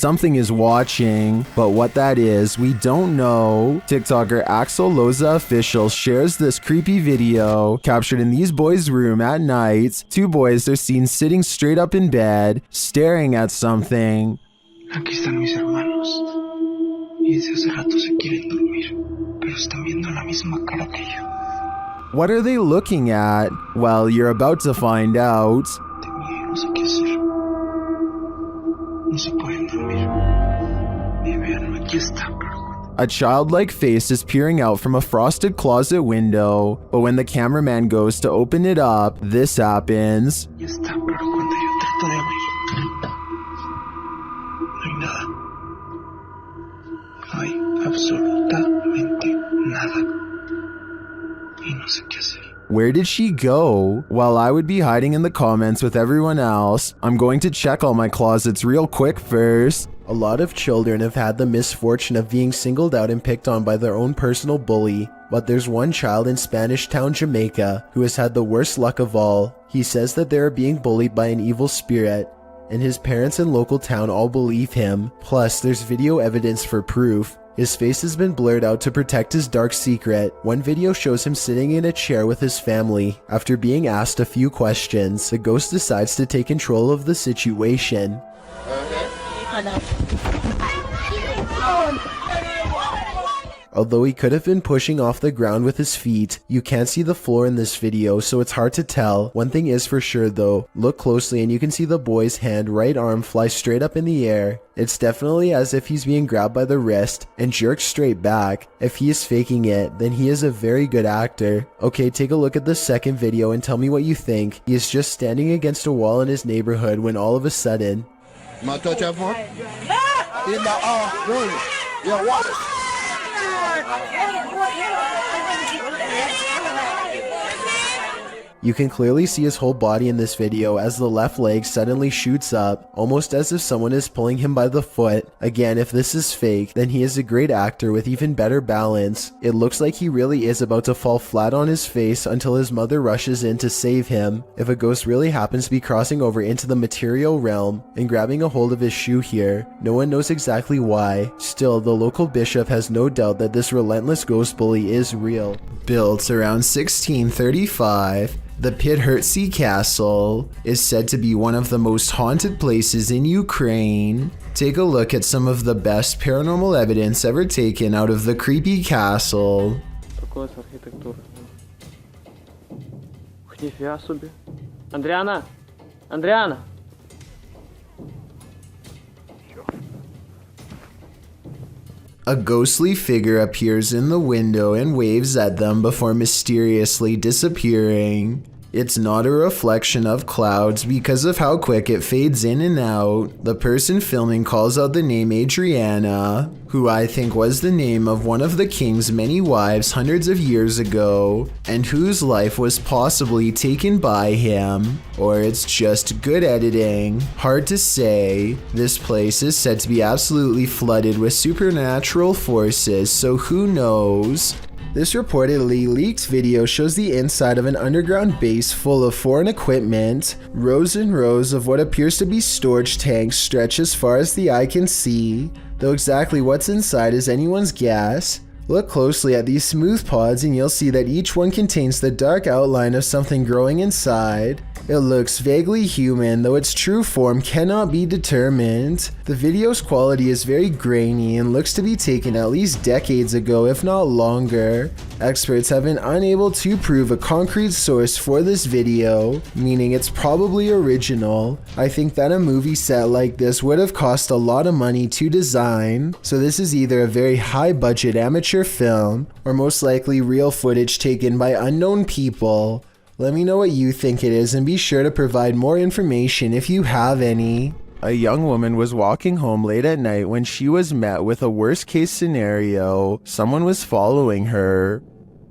Something is watching, but what that is, we don't know. TikToker Axel Loza Official shares this creepy video captured in these boys' room at night. Two boys are seen sitting straight up in bed, staring at something. Aquí están mis hermanos. Y desde hace rato se quieren dormir, pero están viendo la misma cara que yo. What are they looking at? Well, you're about to find out. No sé qué hacer. No se pueden dormir. Y vean, aquí está. A childlike face is peering out from a frosted closet window, but when the cameraman goes to open it up, this happens. Ya está, pero cuando yo trato de abrir, no hay nada. No hay absolutamente nada. Y no sé qué hacer. Where did she go? While I would be hiding in the comments with everyone else, I'm going to check all my closets real quick first. A lot of children have had the misfortune of being singled out and picked on by their own personal bully, but there's one child in Spanish Town, Jamaica, who has had the worst luck of all. He says that they are being bullied by an evil spirit, and his parents and local town all believe him. Plus, there's video evidence for proof. His face has been blurred out to protect his dark secret. One video shows him sitting in a chair with his family. After being asked a few questions, the ghost decides to take control of the situation. Although he could have been pushing off the ground with his feet, you can't see the floor in this video, so it's hard to tell. One thing is for sure though, look closely and you can see the boy's right arm fly straight up in the air. It's definitely as if he's being grabbed by the wrist and jerked straight back. If he is faking it, then he is a very good actor. Okay, take a look at the second video and tell me what you think. He is just standing against a wall in his neighborhood when all of a sudden... My touch that phone? In the room. Yeah, what? You can clearly see his whole body in this video as the left leg suddenly shoots up, almost as if someone is pulling him by the foot. Again, if this is fake, then he is a great actor with even better balance. It looks like he really is about to fall flat on his face until his mother rushes in to save him. If a ghost really happens to be crossing over into the material realm and grabbing a hold of his shoe here, no one knows exactly why. Still, the local bishop has no doubt that this relentless ghost bully is real. Built around 1635, the Pidhertsi Castle is said to be one of the most haunted places in Ukraine. Take a look at some of the best paranormal evidence ever taken out of the creepy castle. Andriana! Andriana! A ghostly figure appears in the window and waves at them before mysteriously disappearing. It's not a reflection of clouds because of how quick it fades in and out. The person filming calls out the name Adriana, who I think was the name of one of the king's many wives hundreds of years ago, and whose life was possibly taken by him. Or it's just good editing. Hard to say. This place is said to be absolutely flooded with supernatural forces, so who knows? This reportedly leaked video shows the inside of an underground base full of foreign equipment. Rows and rows of what appears to be storage tanks stretch as far as the eye can see, though exactly what's inside is anyone's guess. Look closely at these smooth pods and you'll see that each one contains the dark outline of something growing inside. It looks vaguely human, though its true form cannot be determined. The video's quality is very grainy and looks to be taken at least decades ago, if not longer. Experts have been unable to prove a concrete source for this video, meaning it's probably original. I think that a movie set like this would have cost a lot of money to design, so this is either a very high-budget amateur film, or most likely real footage taken by unknown people. Let me know what you think it is and be sure to provide more information if you have any. A young woman was walking home late at night when she was met with a worst case scenario. Someone was following her.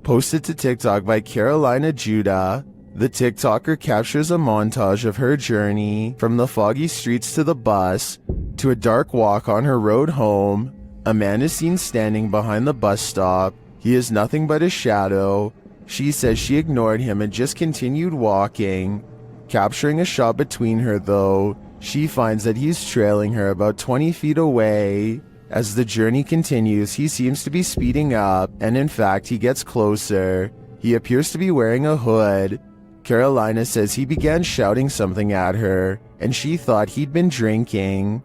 Posted to TikTok by Carolina Judah, the TikToker captures a montage of her journey from the foggy streets to the bus to a dark walk on her road home. A man is seen standing behind the bus stop. He is nothing but a shadow. She says she ignored him and just continued walking. Capturing a shot between her though, She finds that he's trailing her about 20 feet away. As the journey continues, he seems to be speeding up, and in fact, he gets closer. He appears to be wearing a hood. Carolina says he began shouting something at her, and she thought he'd been drinking.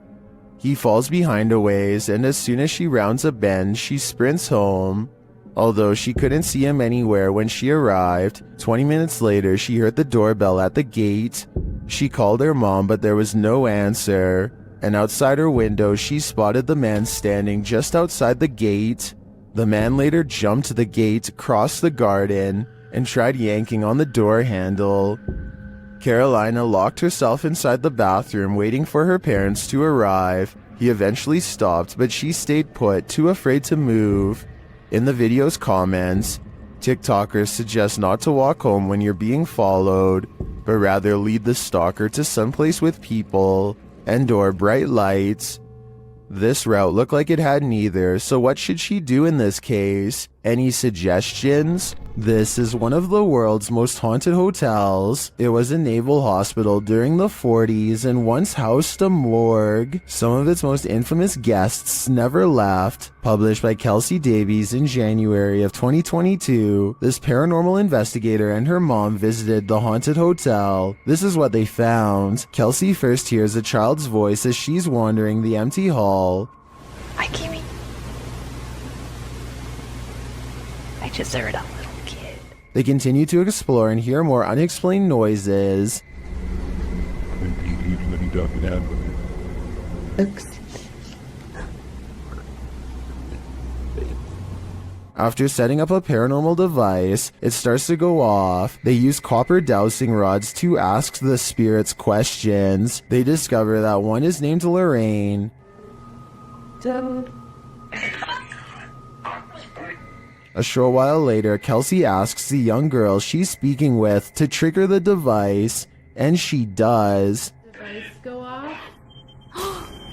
He falls behind a ways, and as soon as she rounds a bend, she sprints home. Although she couldn't see him anywhere when she arrived, 20 minutes later she heard the doorbell at the gate. She called her mom, but there was no answer, and outside her window she spotted the man standing just outside the gate. The man later jumped the gate, crossed the garden, and tried yanking on the door handle. Carolina locked herself inside the bathroom waiting for her parents to arrive. He eventually stopped, but she stayed put, too afraid to move. In the video's comments, TikTokers suggest not to walk home when you're being followed, but rather lead the stalker to someplace with people and/or bright lights. This route looked like it had neither, so what should she do in this case? Any suggestions? This is one of the world's most haunted hotels. It was a naval hospital during the 40s and once housed a morgue. Some of its most infamous guests never left. Published by Kelsey Davies in January of 2022, this paranormal investigator and her mom visited the haunted hotel. This is what they found. Kelsey first hears a child's voice as she's wandering the empty hall. Hi, Kimmy. I just heard a little kid. They continue to explore and hear more unexplained noises. After setting up a paranormal device, it starts to go off. They use copper dowsing rods to ask the spirits questions. They discover that one is named Lorraine. Dude. A short while later, Kelsey asks the young girl she's speaking with to trigger the device, and she does. Device go off.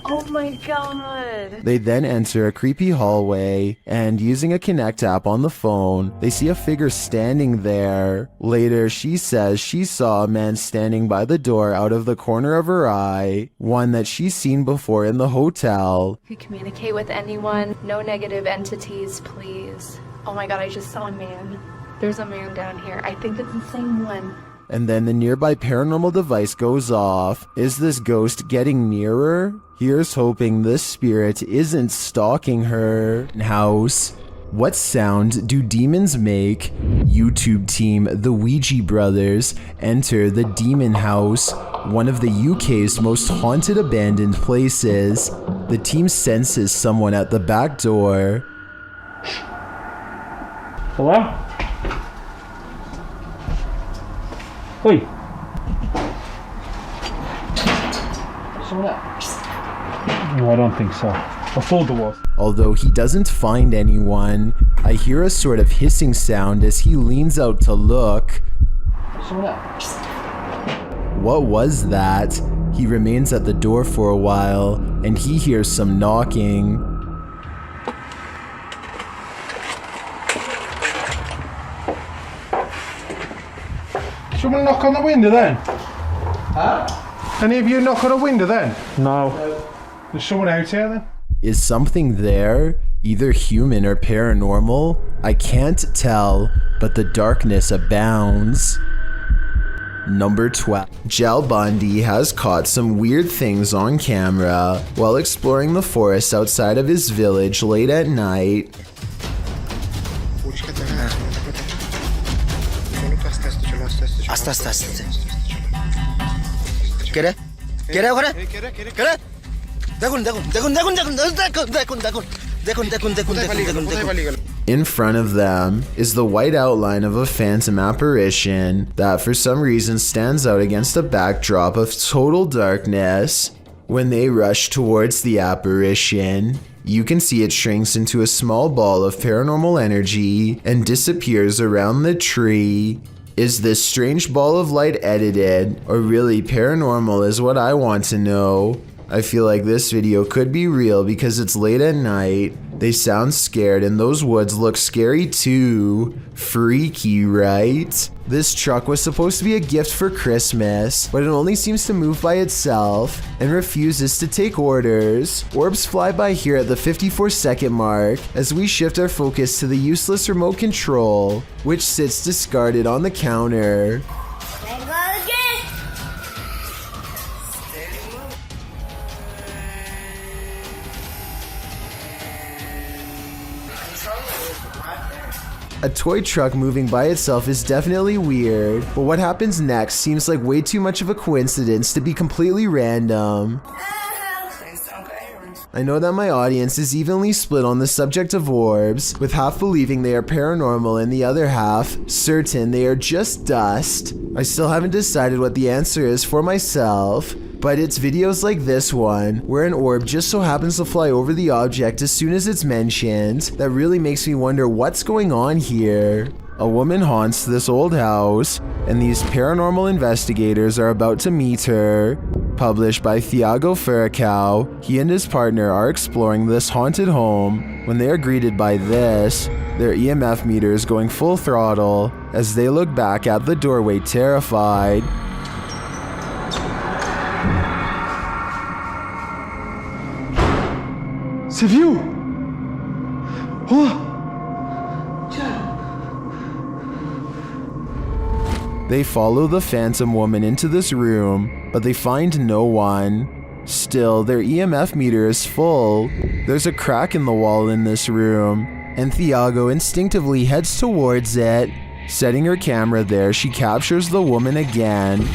Oh my god. They then enter a creepy hallway, and using a Connect app on the phone, they see a figure standing there. Later, she says she saw a man standing by the door out of the corner of her eye, one that she's seen before in the hotel. If you communicate with anyone, no negative entities, please. Oh my god, I just saw a man. There's a man down here. I think it's the same one. And then the nearby paranormal device goes off. Is this ghost getting nearer? Here's hoping this spirit isn't stalking her house. What sound do demons make? YouTube team The Ouija Brothers enter the demon house, one of the UK's most haunted abandoned places. The team senses someone at the back door. Hello? Oi. Someone else? No, I don't think so. I thought there was. Although he doesn't find anyone, I hear a sort of hissing sound as he leans out to look. Someone else? What was that? He remains at the door for a while, and he hears some knocking. Someone knock on the window then? Huh? Any of you knock on a window then? No. There's someone out here then? Is something there? Either human or paranormal? I can't tell, but the darkness abounds. Number 12. Jal Bundy has caught some weird things on camera while exploring the forest outside of his village late at night. আস্তে আস্তে আস্তে কে রে কে রে ওখানে কে রে দেখুন দেখুন দেখুন দেখুন দেখুন দেখুন দেখুন দেখুন দেখুন দেখুন দেখুন দেখুন দেখুন In front of them is the white outline of a phantom apparition that for some reason stands out against a backdrop of total darkness. When they rush towards the apparition, you can see it shrinks into a small ball of paranormal energy and disappears around the tree. Is this strange ball of light edited, or really paranormal is what I want to know. I feel like this video could be real because it's late at night. They sound scared, and those woods look scary too. Freaky, right? This truck was supposed to be a gift for Christmas, but it only seems to move by itself and refuses to take orders. Orbs fly by here at the 54-second mark as we shift our focus to the useless remote control, which sits discarded on the counter. A toy truck moving by itself is definitely weird, but what happens next seems like way too much of a coincidence to be completely random. I know that my audience is evenly split on the subject of orbs, with half believing they are paranormal and the other half certain they are just dust. I still haven't decided what the answer is for myself, but it's videos like this one, where an orb just so happens to fly over the object as soon as it's mentioned, that really makes me wonder what's going on here. A woman haunts this old house, and these paranormal investigators are about to meet her. Published by Thiago Furacao, he and his partner are exploring this haunted home when they are greeted by this, their EMF meters going full throttle as they look back at the doorway terrified. C'est vieux. Oh. They follow the phantom woman into this room, but they find no one. Still, their EMF meter is full. There's a crack in the wall in this room, and Thiago instinctively heads towards it. Setting her camera there, she captures the woman again.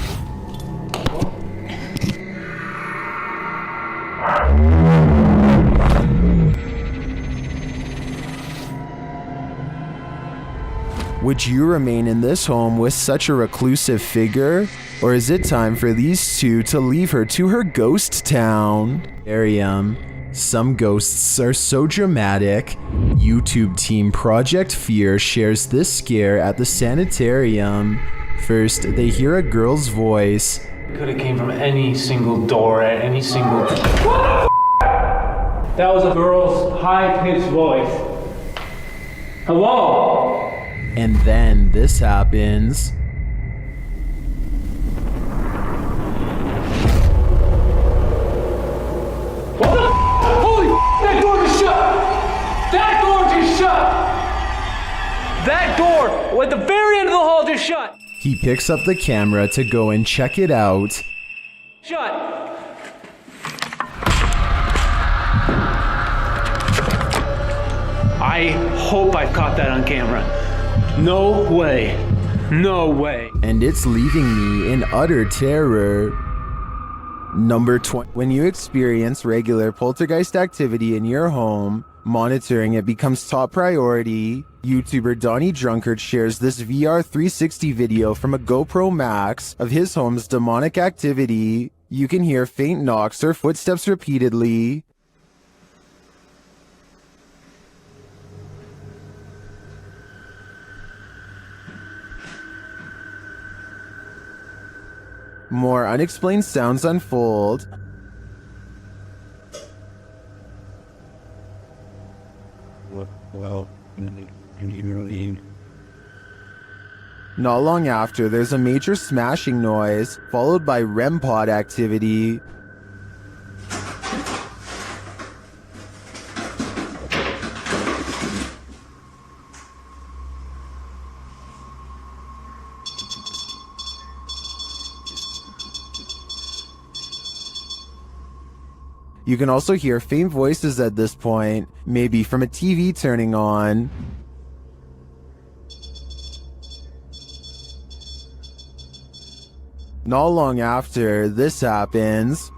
Would you remain in this home with such a reclusive figure? Or is it time for these two to leave her to her ghost town? Some ghosts are so dramatic. YouTube team Project Fear shares this scare at the sanitarium. First, they hear a girl's voice. Could have came from any single door at any single... What the f***? That was a girl's high-pitched voice. Hello? And then this happens. What the f***? Holy f***, that door just shut! That door just shut! That door, at the very end of the hall, just shut! He picks up the camera to go and check it out. Shut! I hope I caught that on camera. No way. No way. And it's leaving me in utter terror. Number 20. When you experience regular poltergeist activity in your home, monitoring it becomes top priority. YouTuber Donnie Drunkard shares this VR 360 video from a GoPro Max of his home's demonic activity. You can hear faint knocks or footsteps repeatedly. More unexplained sounds unfold. Well, Not long after, there's a major smashing noise, followed by REM pod activity. You can also hear faint voices at this point, maybe from a TV turning on. Not long after, this happens.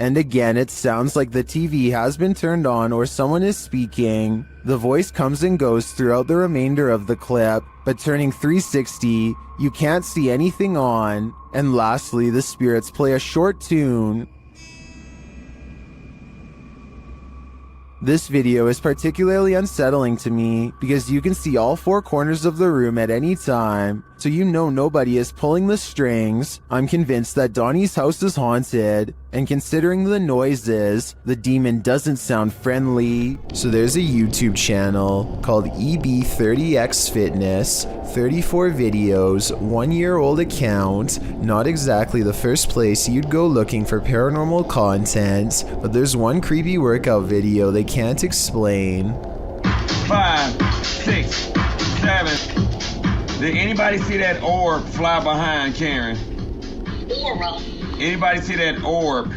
And again, it sounds like the TV has been turned on or someone is speaking. The voice comes and goes throughout the remainder of the clip, but turning 360, you can't see anything on. And lastly, the spirits play a short tune. This video is particularly unsettling to me because you can see all 4 corners of the room at any time, so you know nobody is pulling the strings. I'm convinced that Donnie's house is haunted, and considering the noises, the demon doesn't sound friendly. So there's a YouTube channel called EB30X Fitness, 34 videos, 1-year-old account, not exactly the first place you'd go looking for paranormal content, but there's one creepy workout video they can't explain. 5, 6, 7. Did anybody see that orb fly behind Karen? Aura. Anybody see that orb?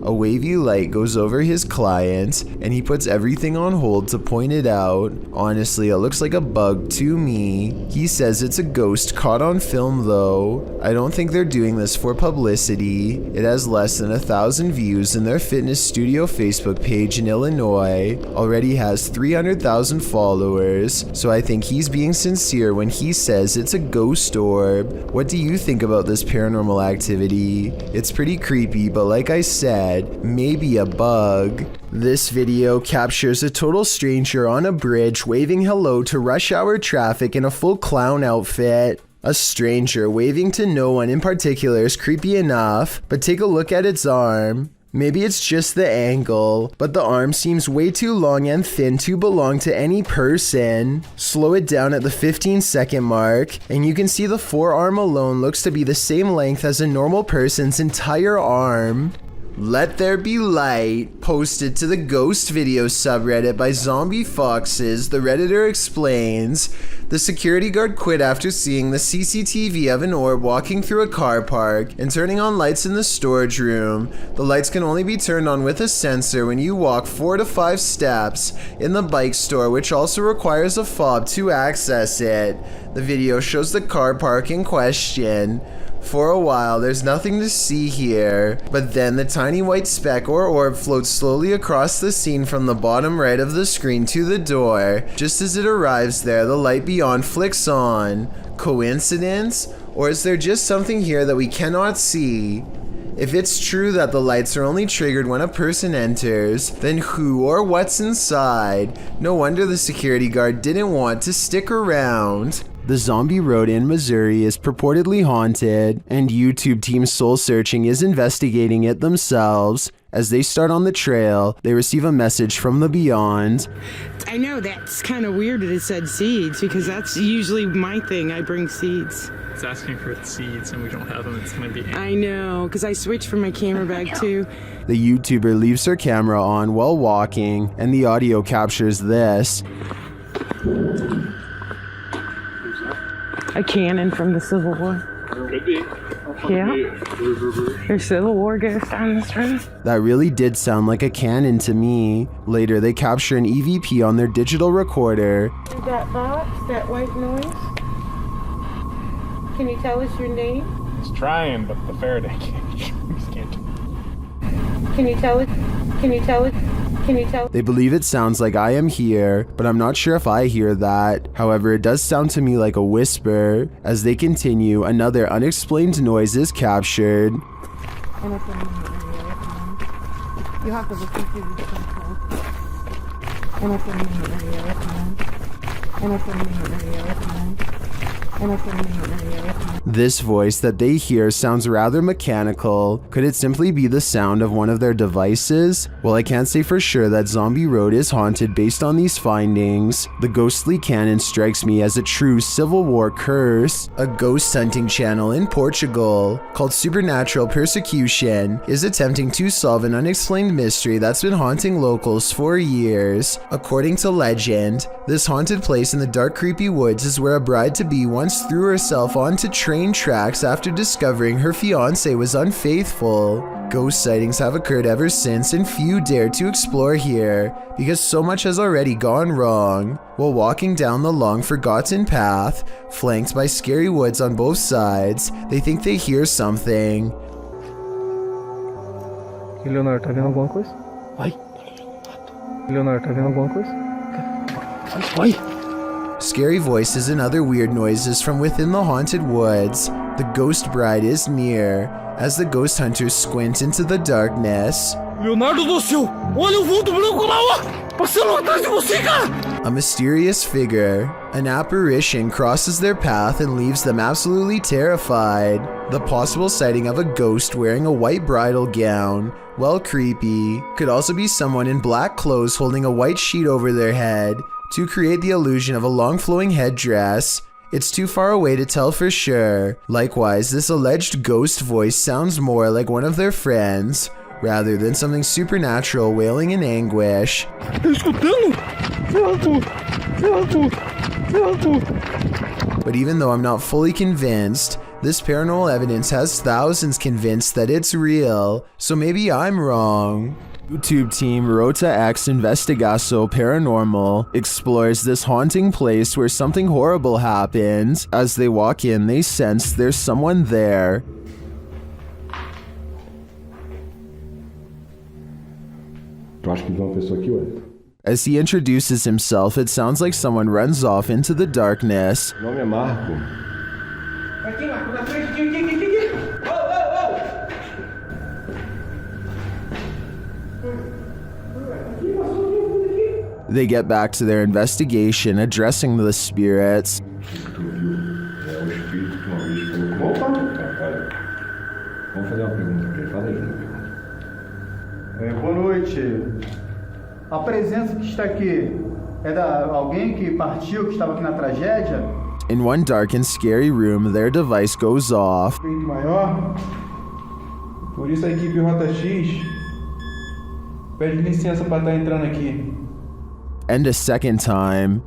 A wavy light goes over his client, and he puts everything on hold to point it out. Honestly, it looks like a bug to me. He says it's a ghost caught on film though. I don't think they're doing this for publicity. It has less than 1,000 views, and their fitness studio Facebook page in Illinois already has 300,000 followers, so I think he's being sincere when he says it's a ghost orb. What do you think about this paranormal activity? It's pretty creepy, but like I said, maybe a bug. This video captures a total stranger on a bridge waving hello to rush hour traffic in a full clown outfit. A stranger waving to no one in particular is creepy enough, but take a look at its arm. Maybe it's just the angle, but the arm seems way too long and thin to belong to any person. Slow it down at the 15-second mark, and you can see the forearm alone looks to be the same length as a normal person's entire arm. Let There Be Light, posted to the Ghost Video subreddit by Zombie Foxes, the Redditor explains, the security guard quit after seeing the CCTV of an orb walking through a car park and turning on lights in the storage room. The lights can only be turned on with a sensor when you walk 4 to 5 steps in the bike store, which also requires a fob to access it. The video shows the car park in question. For a while, there's nothing to see here, but then the tiny white speck or orb floats slowly across the scene from the bottom right of the screen to the door. Just as it arrives there, the light beyond flicks on. Coincidence? Or is there just something here that we cannot see? If it's true that the lights are only triggered when a person enters, then who or what's inside? No wonder the security guard didn't want to stick around. The zombie road in Missouri is purportedly haunted, and YouTube Team Soul Searching is investigating it themselves. As they start on the trail, they receive a message from the beyond. I know that's kind of weird that it said seeds, because that's usually my thing. I bring seeds. It's asking for seeds and we don't have them. It's going to be... I know, because I switched from my camera bag too. The YouTuber leaves her camera on while walking, and the audio captures this. A cannon from the Civil War. Could be. Yeah. There's Civil War ghosts on this road. That really did sound like a cannon to me. Later, they capture an EVP on their digital recorder. That box, that white noise. Can you tell us your name? It's trying, but the Faraday cage can't. Can you tell it? Can you tell it? Can you tell? They believe it sounds like I am here, but I'm not sure if I hear that. However, it does sound to me like a whisper. As they continue, another unexplained noise is captured. You have to listen to the This voice that they hear sounds rather mechanical. Could it simply be the sound of one of their devices? Well, I can't say for sure that Zombie Road is haunted based on these findings. The ghostly cannon strikes me as a true Civil War curse. A ghost hunting channel in Portugal called Supernatural Persecution is attempting to solve an unexplained mystery that's been haunting locals for years. According to legend, this haunted place in the dark, creepy woods is where a bride-to-be once threw herself onto train tracks after discovering her fiancé was unfaithful. Ghost sightings have occurred ever since, and few dare to explore here because so much has already gone wrong. While walking down the long forgotten path, flanked by scary woods on both sides, they think they hear something. Leonardo, tá vendo alguma coisa? Vai. Leonardo, tá vendo alguma coisa? Vai. Scary voices and other weird noises from within the haunted woods. The ghost bride is near. As the ghost hunters squint into the darkness, Leonardo do céu! Olha o vulto branco lá, ó! A mysterious figure, an apparition, crosses their path and leaves them absolutely terrified. The possible sighting of a ghost wearing a white bridal gown, well, creepy, could also be someone in black clothes holding a white sheet over their head to create the illusion of a long flowing headdress. It's too far away to tell for sure. Likewise, this alleged ghost voice sounds more like one of their friends, rather than something supernatural wailing in anguish. But even though I'm not fully convinced, this paranormal evidence has thousands convinced that it's real, so maybe I'm wrong. YouTube team Rota X Investigaso Paranormal explores this haunting place where something horrible happens. As they walk in, they sense there's someone there. As he introduces himself, it sounds like someone runs off into the darkness. Meu nome é Marco. Aqui, Marco, na frente, aqui. They get back to their investigation, addressing the spirits. Vamos fazer uma pergunta aqui. Fala aí. Boa noite. A presença que está aqui é da alguém que partiu, que estava aqui na tragédia? In one dark and scary room, their device goes off. Maior. Por isso a equipe Rota X pede licença para estar entrando aqui. And a second time.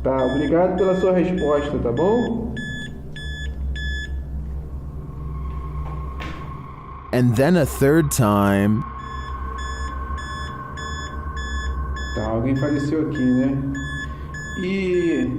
Tá, obrigado pela sua resposta, tá bom? And then a third time. Tá, alguém faleceu aqui, né? E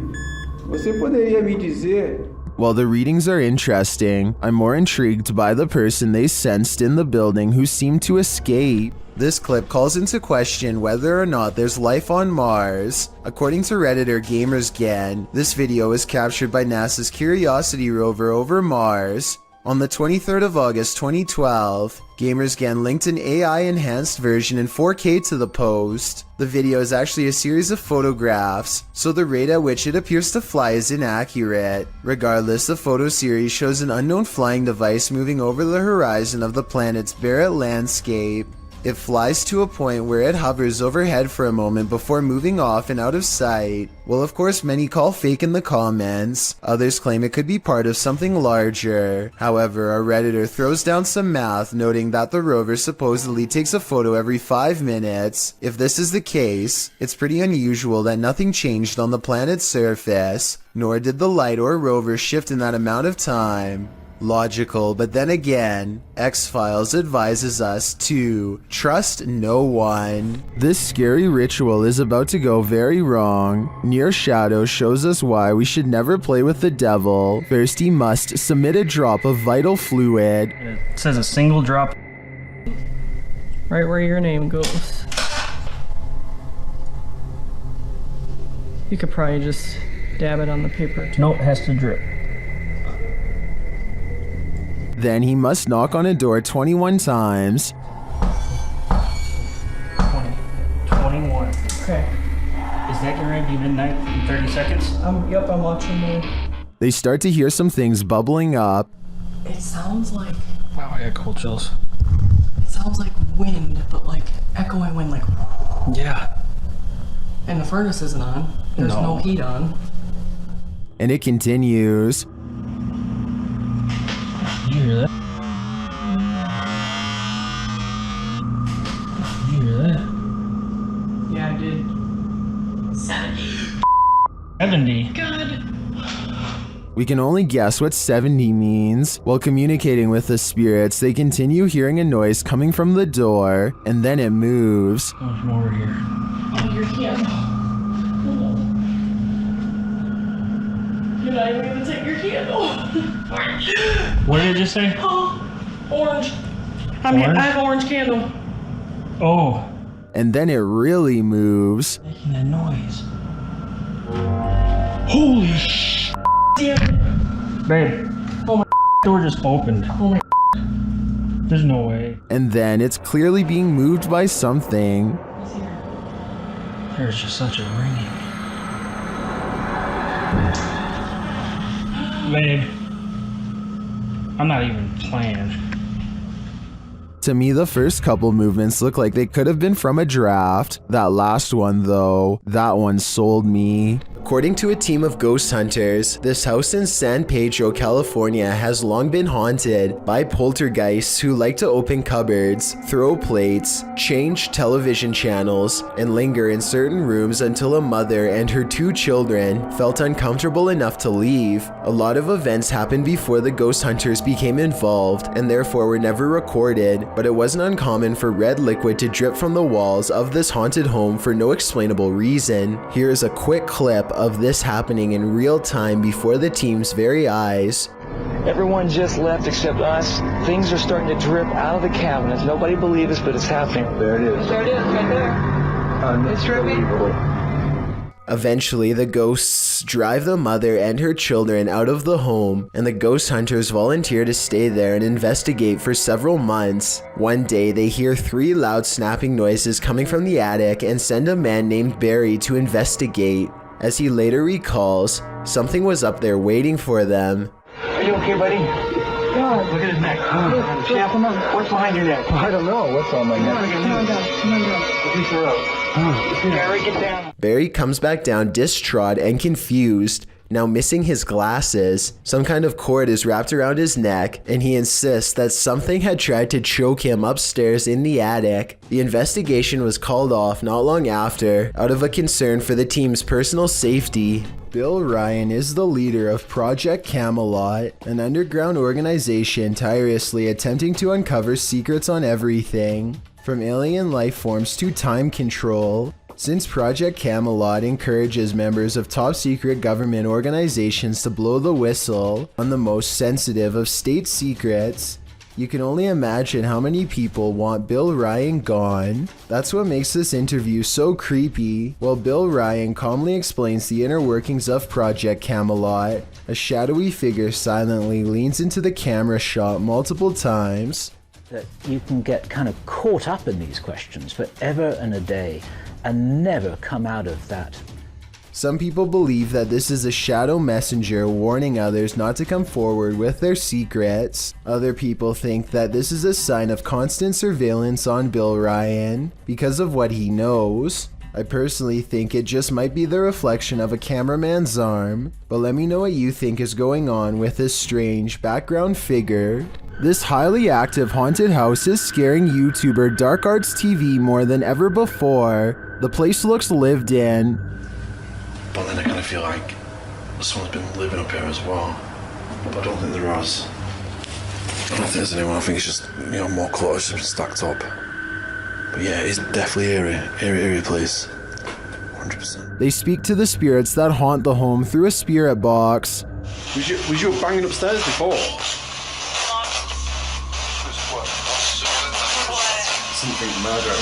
você poderia me dizer... While the readings are interesting, I'm more intrigued by the person they sensed in the building who seemed to escape. This clip calls into question whether or not there's life on Mars. According to Redditor GamersGen, this video was captured by NASA's Curiosity rover over Mars. On the 23rd of August 2012, GamersGen linked an AI-enhanced version in 4K to the post. The video is actually a series of photographs, so the rate at which it appears to fly is inaccurate. Regardless, the photo series shows an unknown flying device moving over the horizon of the planet's Barrett landscape. It flies to a point where it hovers overhead for a moment before moving off and out of sight. Well, of course, many call fake in the comments. Others claim it could be part of something larger. However, a Redditor throws down some math, noting that the rover supposedly takes a photo every 5 minutes. If this is the case, it's pretty unusual that nothing changed on the planet's surface, nor did the light or rover shift in that amount of time. Logical, but then again, X-Files advises us to trust no one. This scary ritual is about to go very wrong. Near Shadow shows us why we should never play with the devil. First, he must submit a drop of vital fluid. It says a single drop. Right where your name goes. You could probably just dab it on the paper. No, it has to drip. Then he must knock on a door 21 times. 20. 21. Okay. Is that getting ready to be midnight in 30 seconds? Yep, I'm watching the... They start to hear some things bubbling up. It sounds like... Wow, I got cold chills. It sounds like wind, but like echoing wind, like... Yeah. And the furnace isn't on. There's no heat on. And it continues. You hear that? You hear that? Yeah, I did. 70. God. We can only guess what 70 means. While communicating with the spirits, they continue hearing a noise coming from the door, and then it moves. Much more over here. Oh, your candle. You're not even gonna take your candle. What did it just say? Oh, orange. I mean, I have orange candle. Oh. And then it really moves. Making that noise. Holy sh! Damn. Babe. Oh my door just opened. Oh my. There's no way. And then it's clearly being moved by something. There's just such a ringing. Babe, I'm not even playing. To me, the first couple movements look like they could have been from a draft. That last one though, that one sold me. According to a team of ghost hunters, this house in San Pedro, California has long been haunted by poltergeists who like to open cupboards, throw plates, change television channels, and linger in certain rooms until a mother and her 2 children felt uncomfortable enough to leave. A lot of events happened before the ghost hunters became involved and therefore were never recorded, but it wasn't uncommon for red liquid to drip from the walls of this haunted home for no explainable reason. Here's a quick clip of this happening in real time before the team's very eyes. Everyone just left except us. Things are starting to drip out of the cabinets. Nobody believes us, but it's happening. There it is. There it is, right there. It's dripping. Eventually, the ghosts drive the mother and her children out of the home, and the ghost hunters volunteer to stay there and investigate for several months. One day, they hear 3 loud snapping noises coming from the attic and send a man named Barry to investigate. As he later recalls, something was up there waiting for them. Are you okay, buddy? God, look at his neck. Come on. What's behind your neck? I don't know what's on my neck. Come on down. Release her up. Barry, get down. Barry comes back down distraught and confused, now missing his glasses. Some kind of cord is wrapped around his neck, and he insists that something had tried to choke him upstairs in the attic. The investigation was called off not long after, out of a concern for the team's personal safety. Bill Ryan is the leader of Project Camelot, an underground organization tirelessly attempting to uncover secrets on everything, from alien life forms to time control. Since Project Camelot encourages members of top-secret government organizations to blow the whistle on the most sensitive of state secrets, you can only imagine how many people want Bill Ryan gone. That's what makes this interview so creepy. While Bill Ryan calmly explains the inner workings of Project Camelot, a shadowy figure silently leans into the camera shot multiple times. That you can get kind of caught up in these questions forever and a day and never come out of that. Some people believe that this is a shadow messenger warning others not to come forward with their secrets. Other people think that this is a sign of constant surveillance on Bill Ryan because of what he knows. I personally think it just might be the reflection of a cameraman's arm, but let me know what you think is going on with this strange background figure. This highly active haunted house is scaring YouTuber Dark Arts TV more than ever before. The place looks lived in. But then I kind of feel like someone's been living up here as well. But I don't think there is. I don't think there's anyone. I think it's just, more clothes just stacked up. But yeah, it's definitely eerie place. 100%. They speak to the spirits that haunt the home through a spirit box. Was you banging upstairs before? Something murder.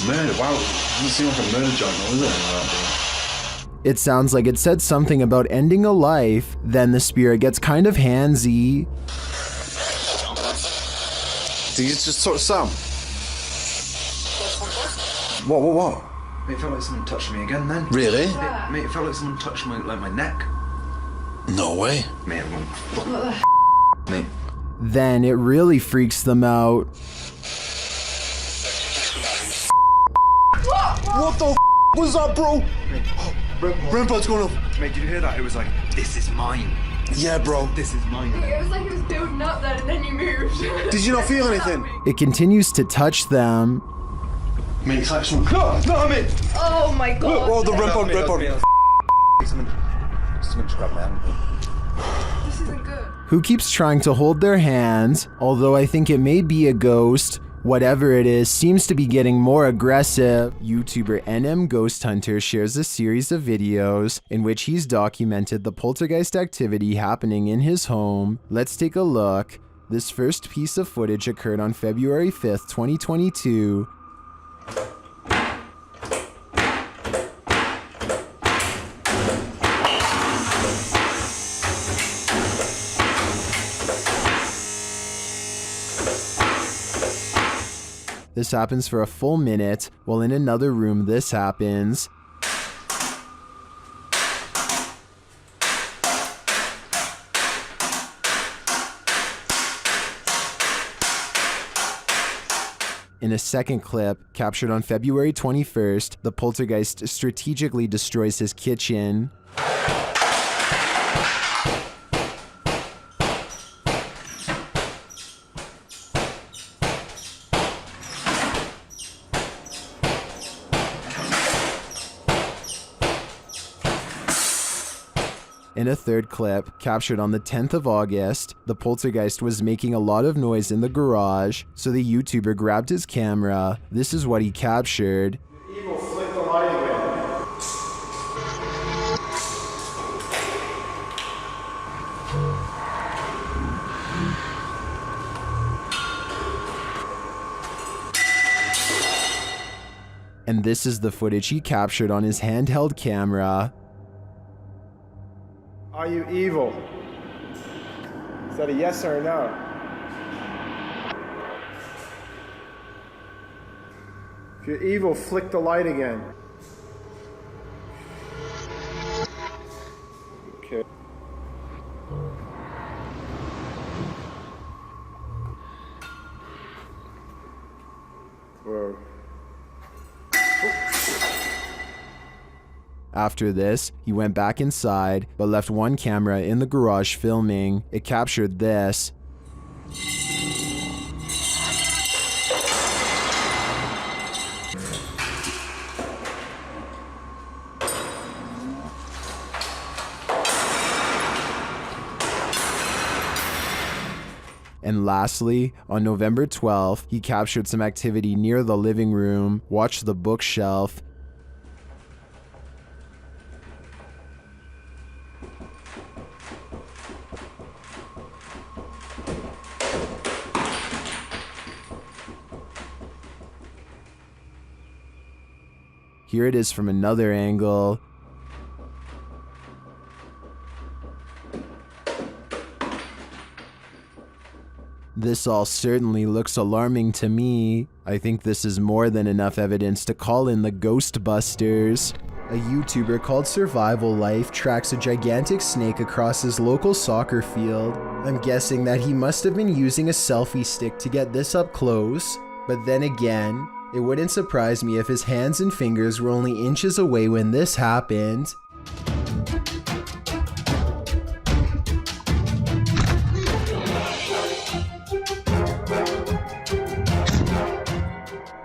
Murder? Wow, it doesn't seem like a murder joint, is it? It sounds like it said something about ending a life, then the spirit gets kind of handsy. Did you just touch Sam? What? Mate, it felt like someone touched me again then. Really? Mate, it felt like someone touched my neck. No way. Mate, mate. Then it really freaks them out. What the was that, bro? Brainpod's going off. Mate, did you hear that? It was like, this is mine. Yeah, bro. This is mine. It was like it was building up then and then you moved. Did you not feel anything? It continues to touch them. Mate, it's like some... No, mate! Oh my god. Oh, the REM pod. Someone just grabbed my hand. This isn't good. Who keeps trying to hold their hands, although I think it may be a ghost. Whatever it is, seems to be getting more aggressive. YouTuber NM Ghost Hunter shares a series of videos in which he's documented the poltergeist activity happening in his home. Let's take a look. This first piece of footage occurred on February 5th, 2022. This happens for a full minute, while in another room this happens. In a second clip, captured on February 21st, the poltergeist strategically destroys his kitchen. In a third clip, captured on the 10th of August, the poltergeist was making a lot of noise in the garage, so the YouTuber grabbed his camera. This is what he captured. Evil, flick the light again. And this is the footage he captured on his handheld camera. Are you evil? Is that a yes or a no? If you're evil, flick the light again. Okay. Whoa. After this, he went back inside, but left one camera in the garage filming. It captured this. And lastly, on November 12th, he captured some activity near the living room, watched the bookshelf. Here it is from another angle. This all certainly looks alarming to me. I think this is more than enough evidence to call in the Ghostbusters. A YouTuber called Survival Life tracks a gigantic snake across his local soccer field. I'm guessing that he must have been using a selfie stick to get this up close, but then again, it wouldn't surprise me if his hands and fingers were only inches away when this happened.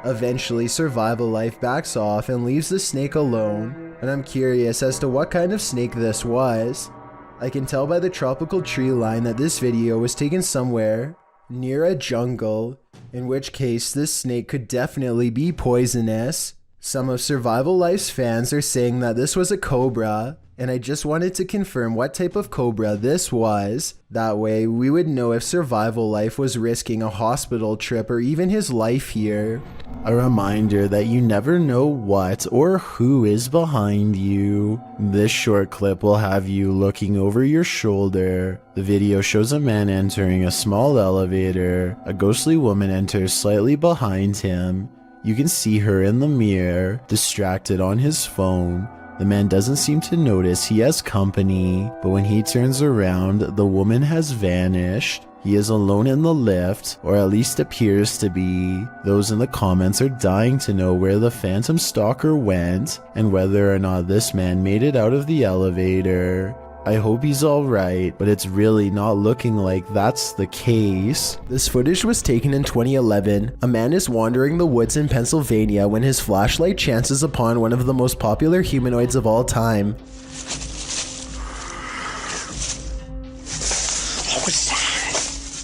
Eventually, Survival Life backs off and leaves the snake alone, and I'm curious as to what kind of snake this was. I can tell by the tropical tree line that this video was taken somewhere near a jungle, in which case this snake could definitely be poisonous. Some of Survival Life's fans are saying that this was a cobra, and I just wanted to confirm what type of cobra this was. That way we would know if Survival Life was risking a hospital trip or even his life here. A reminder that you never know what or who is behind you. This short clip will have you looking over your shoulder. The video shows a man entering a small elevator. A ghostly woman enters slightly behind him. You can see her in the mirror, distracted on his phone. The man doesn't seem to notice he has company, but when he turns around, the woman has vanished. He is alone in the lift, or at least appears to be. Those in the comments are dying to know where the phantom stalker went, and whether or not this man made it out of the elevator. I hope he's alright, but it's really not looking like that's the case. This footage was taken in 2011. A man is wandering the woods in Pennsylvania when his flashlight chances upon one of the most popular humanoids of all time.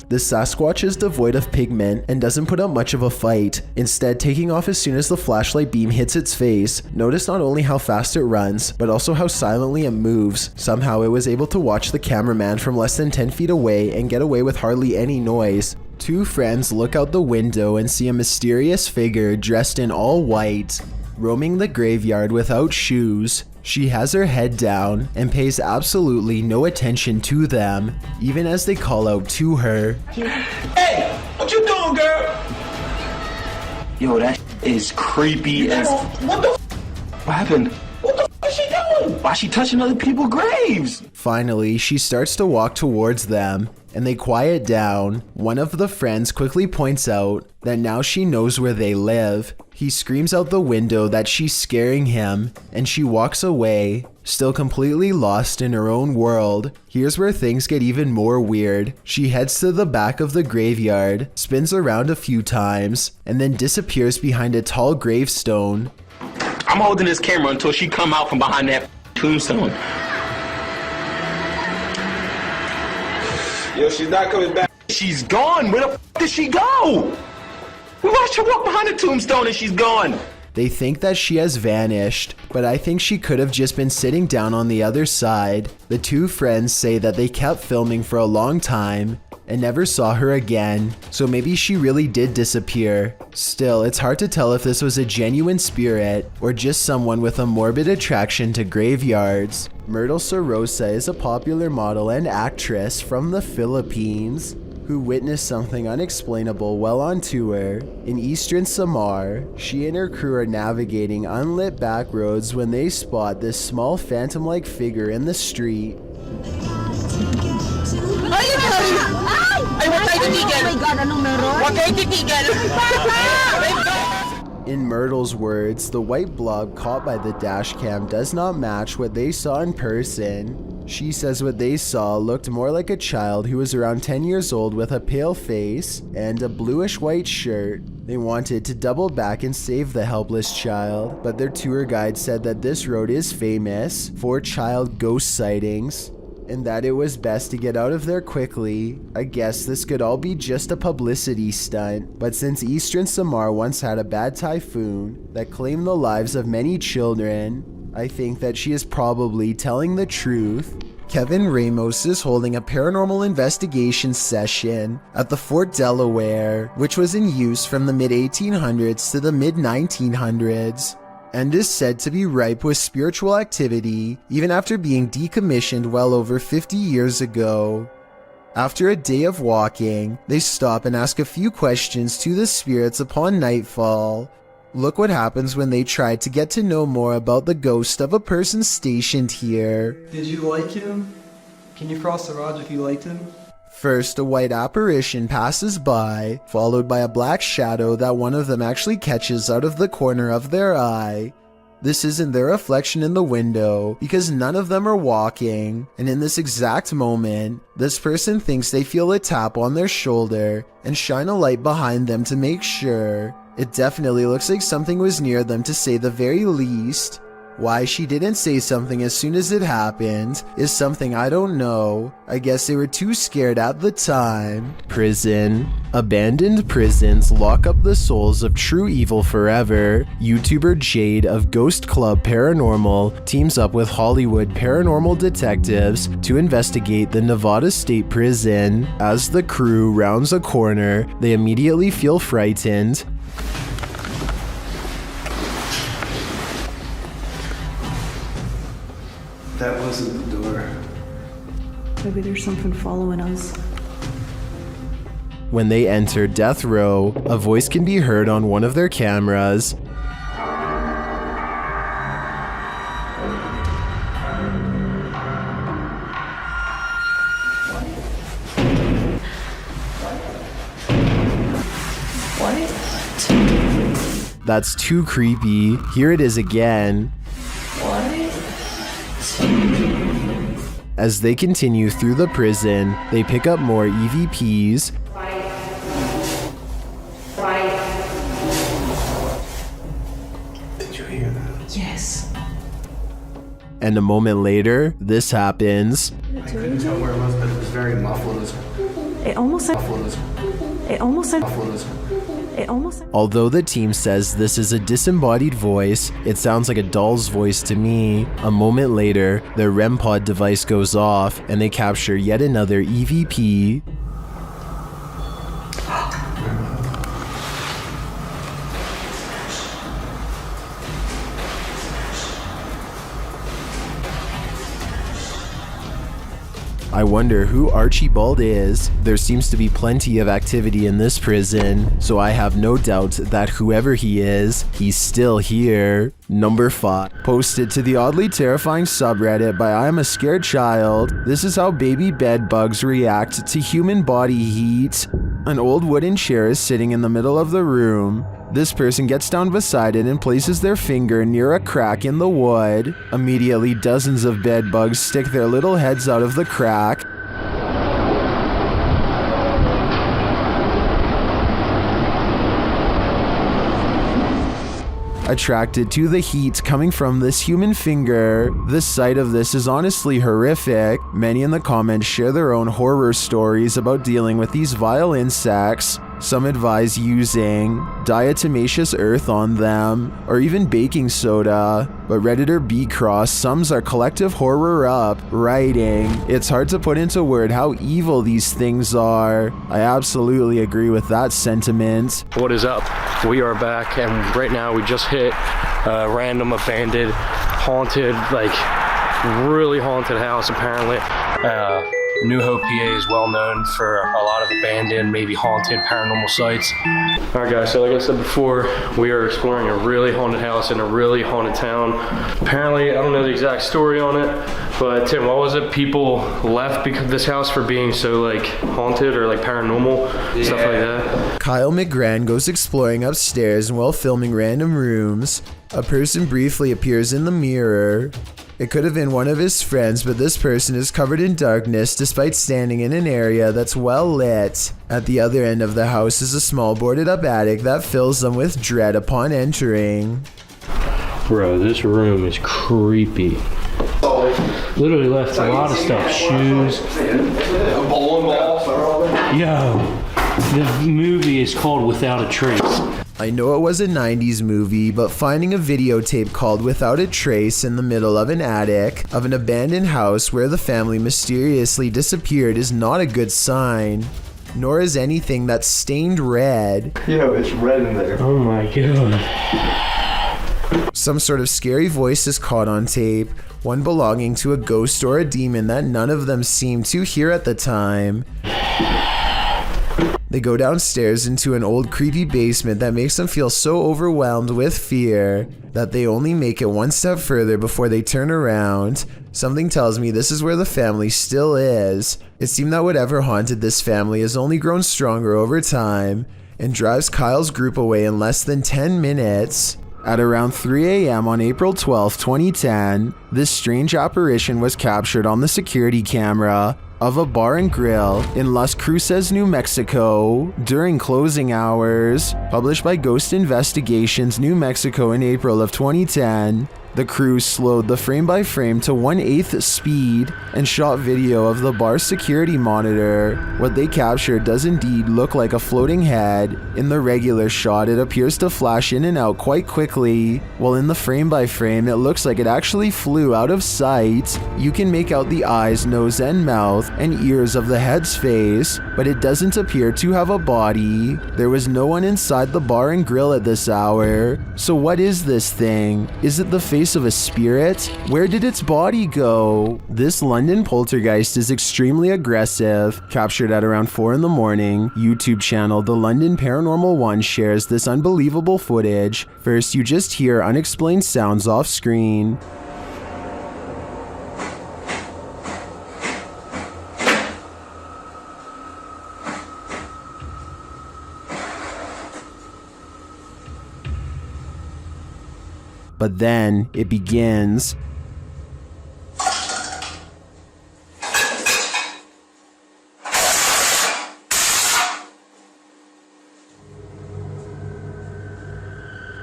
The Sasquatch is devoid of pigment and doesn't put up much of a fight, instead taking off as soon as the flashlight beam hits its face. Notice not only how fast it runs, but also how silently it moves. Somehow it was able to watch the cameraman from less than 10 feet away and get away with hardly any noise. Two friends look out the window and see a mysterious figure dressed in all white, roaming the graveyard without shoes. She has her head down and pays absolutely no attention to them, even as they call out to her. Hey, what you doing, girl? Yo, that is creepy as... What happened? What the f is she doing? Why is she touching other people's graves? Finally, she starts to walk towards them, and they quiet down. One of the friends quickly points out that now she knows where they live. He screams out the window that she's scaring him, and she walks away, still completely lost in her own world. Here's where things get even more weird. She heads to the back of the graveyard, spins around a few times, and then disappears behind a tall gravestone. I'm holding this camera until she come out from behind that tombstone. Yo, she's not coming back. She's gone. Where the f did she go? We watched her walk behind the tombstone and she's gone. They think that she has vanished, but I think she could have just been sitting down on the other side. The two friends say that they kept filming for a long time and never saw her again, so maybe she really did disappear. Still, it's hard to tell if this was a genuine spirit or just someone with a morbid attraction to graveyards. Myrtle Sorosa is a popular model and actress from the Philippines who witnessed something unexplainable while on tour. In eastern Samar, she and her crew are navigating unlit back roads when they spot this small phantom-like figure in the street. In Myrtle's words, the white blob caught by the dash cam does not match what they saw in person. She says what they saw looked more like a child who was around 10 years old with a pale face and a bluish-white shirt. They wanted to double back and save the helpless child, but their tour guide said that this road is famous for child ghost sightings, and that it was best to get out of there quickly. I guess this could all be just a publicity stunt, but since Eastern Samar once had a bad typhoon that claimed the lives of many children, I think that she is probably telling the truth. Kevin Ramos is holding a paranormal investigation session at the Fort Delaware, which was in use from the mid-1800s to the mid-1900s. And is said to be ripe with spiritual activity even after being decommissioned well over 50 years ago. After a day of walking, they stop and ask a few questions to the spirits upon nightfall. Look what happens when they try to get to know more about the ghost of a person stationed here. Did you like him? Can you cross the rods if you liked him? First, a white apparition passes by, followed by a black shadow that one of them actually catches out of the corner of their eye. This isn't their reflection in the window because none of them are walking, and in this exact moment, this person thinks they feel a tap on their shoulder and shine a light behind them to make sure. It definitely looks like something was near them to say the very least. Why she didn't say something as soon as it happened is something I don't know. I guess they were too scared at the time. Prison. Abandoned prisons lock up the souls of true evil forever. YouTuber Jade of Ghost Club Paranormal teams up with Hollywood paranormal detectives to investigate the Nevada State Prison. As the crew rounds a corner, they immediately feel frightened. That wasn't the door. Maybe there's something following us. When they enter death row, a voice can be heard on one of their cameras. What? That's too creepy. Here it is again. As they continue through the prison, they pick up more EVPs. Did you hear that? Yes. And a moment later, this happens. I couldn't tell where it was, but it was very muffled. It almost said. It almost said. Although the team says this is a disembodied voice, it sounds like a doll's voice to me. A moment later, their REM pod device goes off and they capture yet another EVP. I wonder who Archibald is. There seems to be plenty of activity in this prison, so I have no doubt that whoever he is, he's still here. Number 5. Posted to the oddly terrifying subreddit by I'm a Scared Child. This is how baby bed bugs react to human body heat. An old wooden chair is sitting in the middle of the room. This person gets down beside it and places their finger near a crack in the wood. Immediately, dozens of bed bugs stick their little heads out of the crack. Attracted to the heat coming from this human finger. The sight of this is honestly horrific. Many in the comments share their own horror stories about dealing with these vile insects. Some advise using diatomaceous earth on them, or even baking soda. But Redditor B Cross sums our collective horror up, writing, "It's hard to put into word how evil these things are." I absolutely agree with that sentiment. What is up? We are back, and right now we just hit a random abandoned, haunted, like really haunted house apparently. New Hope, PA is well known for a lot of abandoned, maybe haunted paranormal sites. Alright guys, so like I said before, we are exploring a really haunted house in a really haunted town. Apparently, I don't know the exact story on it, but Tim, what was it? People left because of this house for being so like haunted or like paranormal, stuff like that? Kyle McGran goes exploring upstairs, and while filming random rooms, a person briefly appears in the mirror. It could have been one of his friends, but this person is covered in darkness despite standing in an area that's well lit. At the other end of the house is a small boarded up attic that fills them with dread upon entering. Bro, this room is creepy. Literally left a lot of stuff, shoes. Yo, the movie is called Without a Trace. I know it was a 90s movie, but finding a videotape called Without a Trace in the middle of an attic of an abandoned house where the family mysteriously disappeared is not a good sign. Nor is anything that's stained red. Yo, it's red in there. Oh my god. Some sort of scary voice is caught on tape, one belonging to a ghost or a demon that none of them seemed to hear at the time. They go downstairs into an old creepy basement that makes them feel so overwhelmed with fear that they only make it one step further before they turn around. Something tells me this is where the family still is. It seemed that whatever haunted this family has only grown stronger over time and drives Kyle's group away in less than 10 minutes. At around 3 a.m. on April 12, 2010, this strange apparition was captured on the security camera of a bar and grill in Las Cruces, New Mexico during closing hours. Published by Ghost Investigations New Mexico in April of 2010, the crew slowed the frame-by-frame to 1/8 speed and shot video of the bar's security monitor. What they captured does indeed look like a floating head. In the regular shot, it appears to flash in and out quite quickly, while in the frame-by-frame, it looks like it actually flew out of sight. You can make out the eyes, nose, and mouth, and ears of the head's face, but it doesn't appear to have a body. There was no one inside the bar and grill at this hour. So what is this thing? Is it the face of a spirit? Where did its body go? This London poltergeist is extremely aggressive. Captured at around 4 in the morning, YouTube channel The London Paranormal 1 shares this unbelievable footage. First, you just hear unexplained sounds off screen. But then it begins.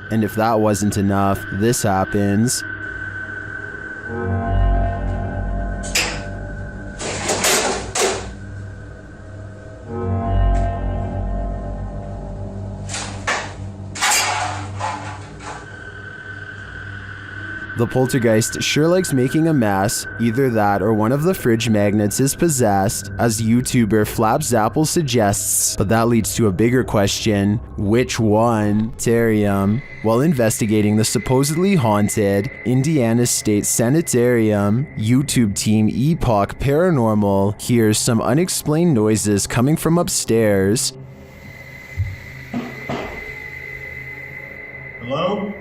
And if that wasn't enough, this happens. The poltergeist sure likes making a mess. Either that or one of the fridge magnets is possessed, as YouTuber Flaps suggests. But that leads to a bigger question. Which one? Terium. While investigating the supposedly haunted Indiana State Sanitarium, YouTube team Epoch Paranormal hears some unexplained noises coming from upstairs. Hello?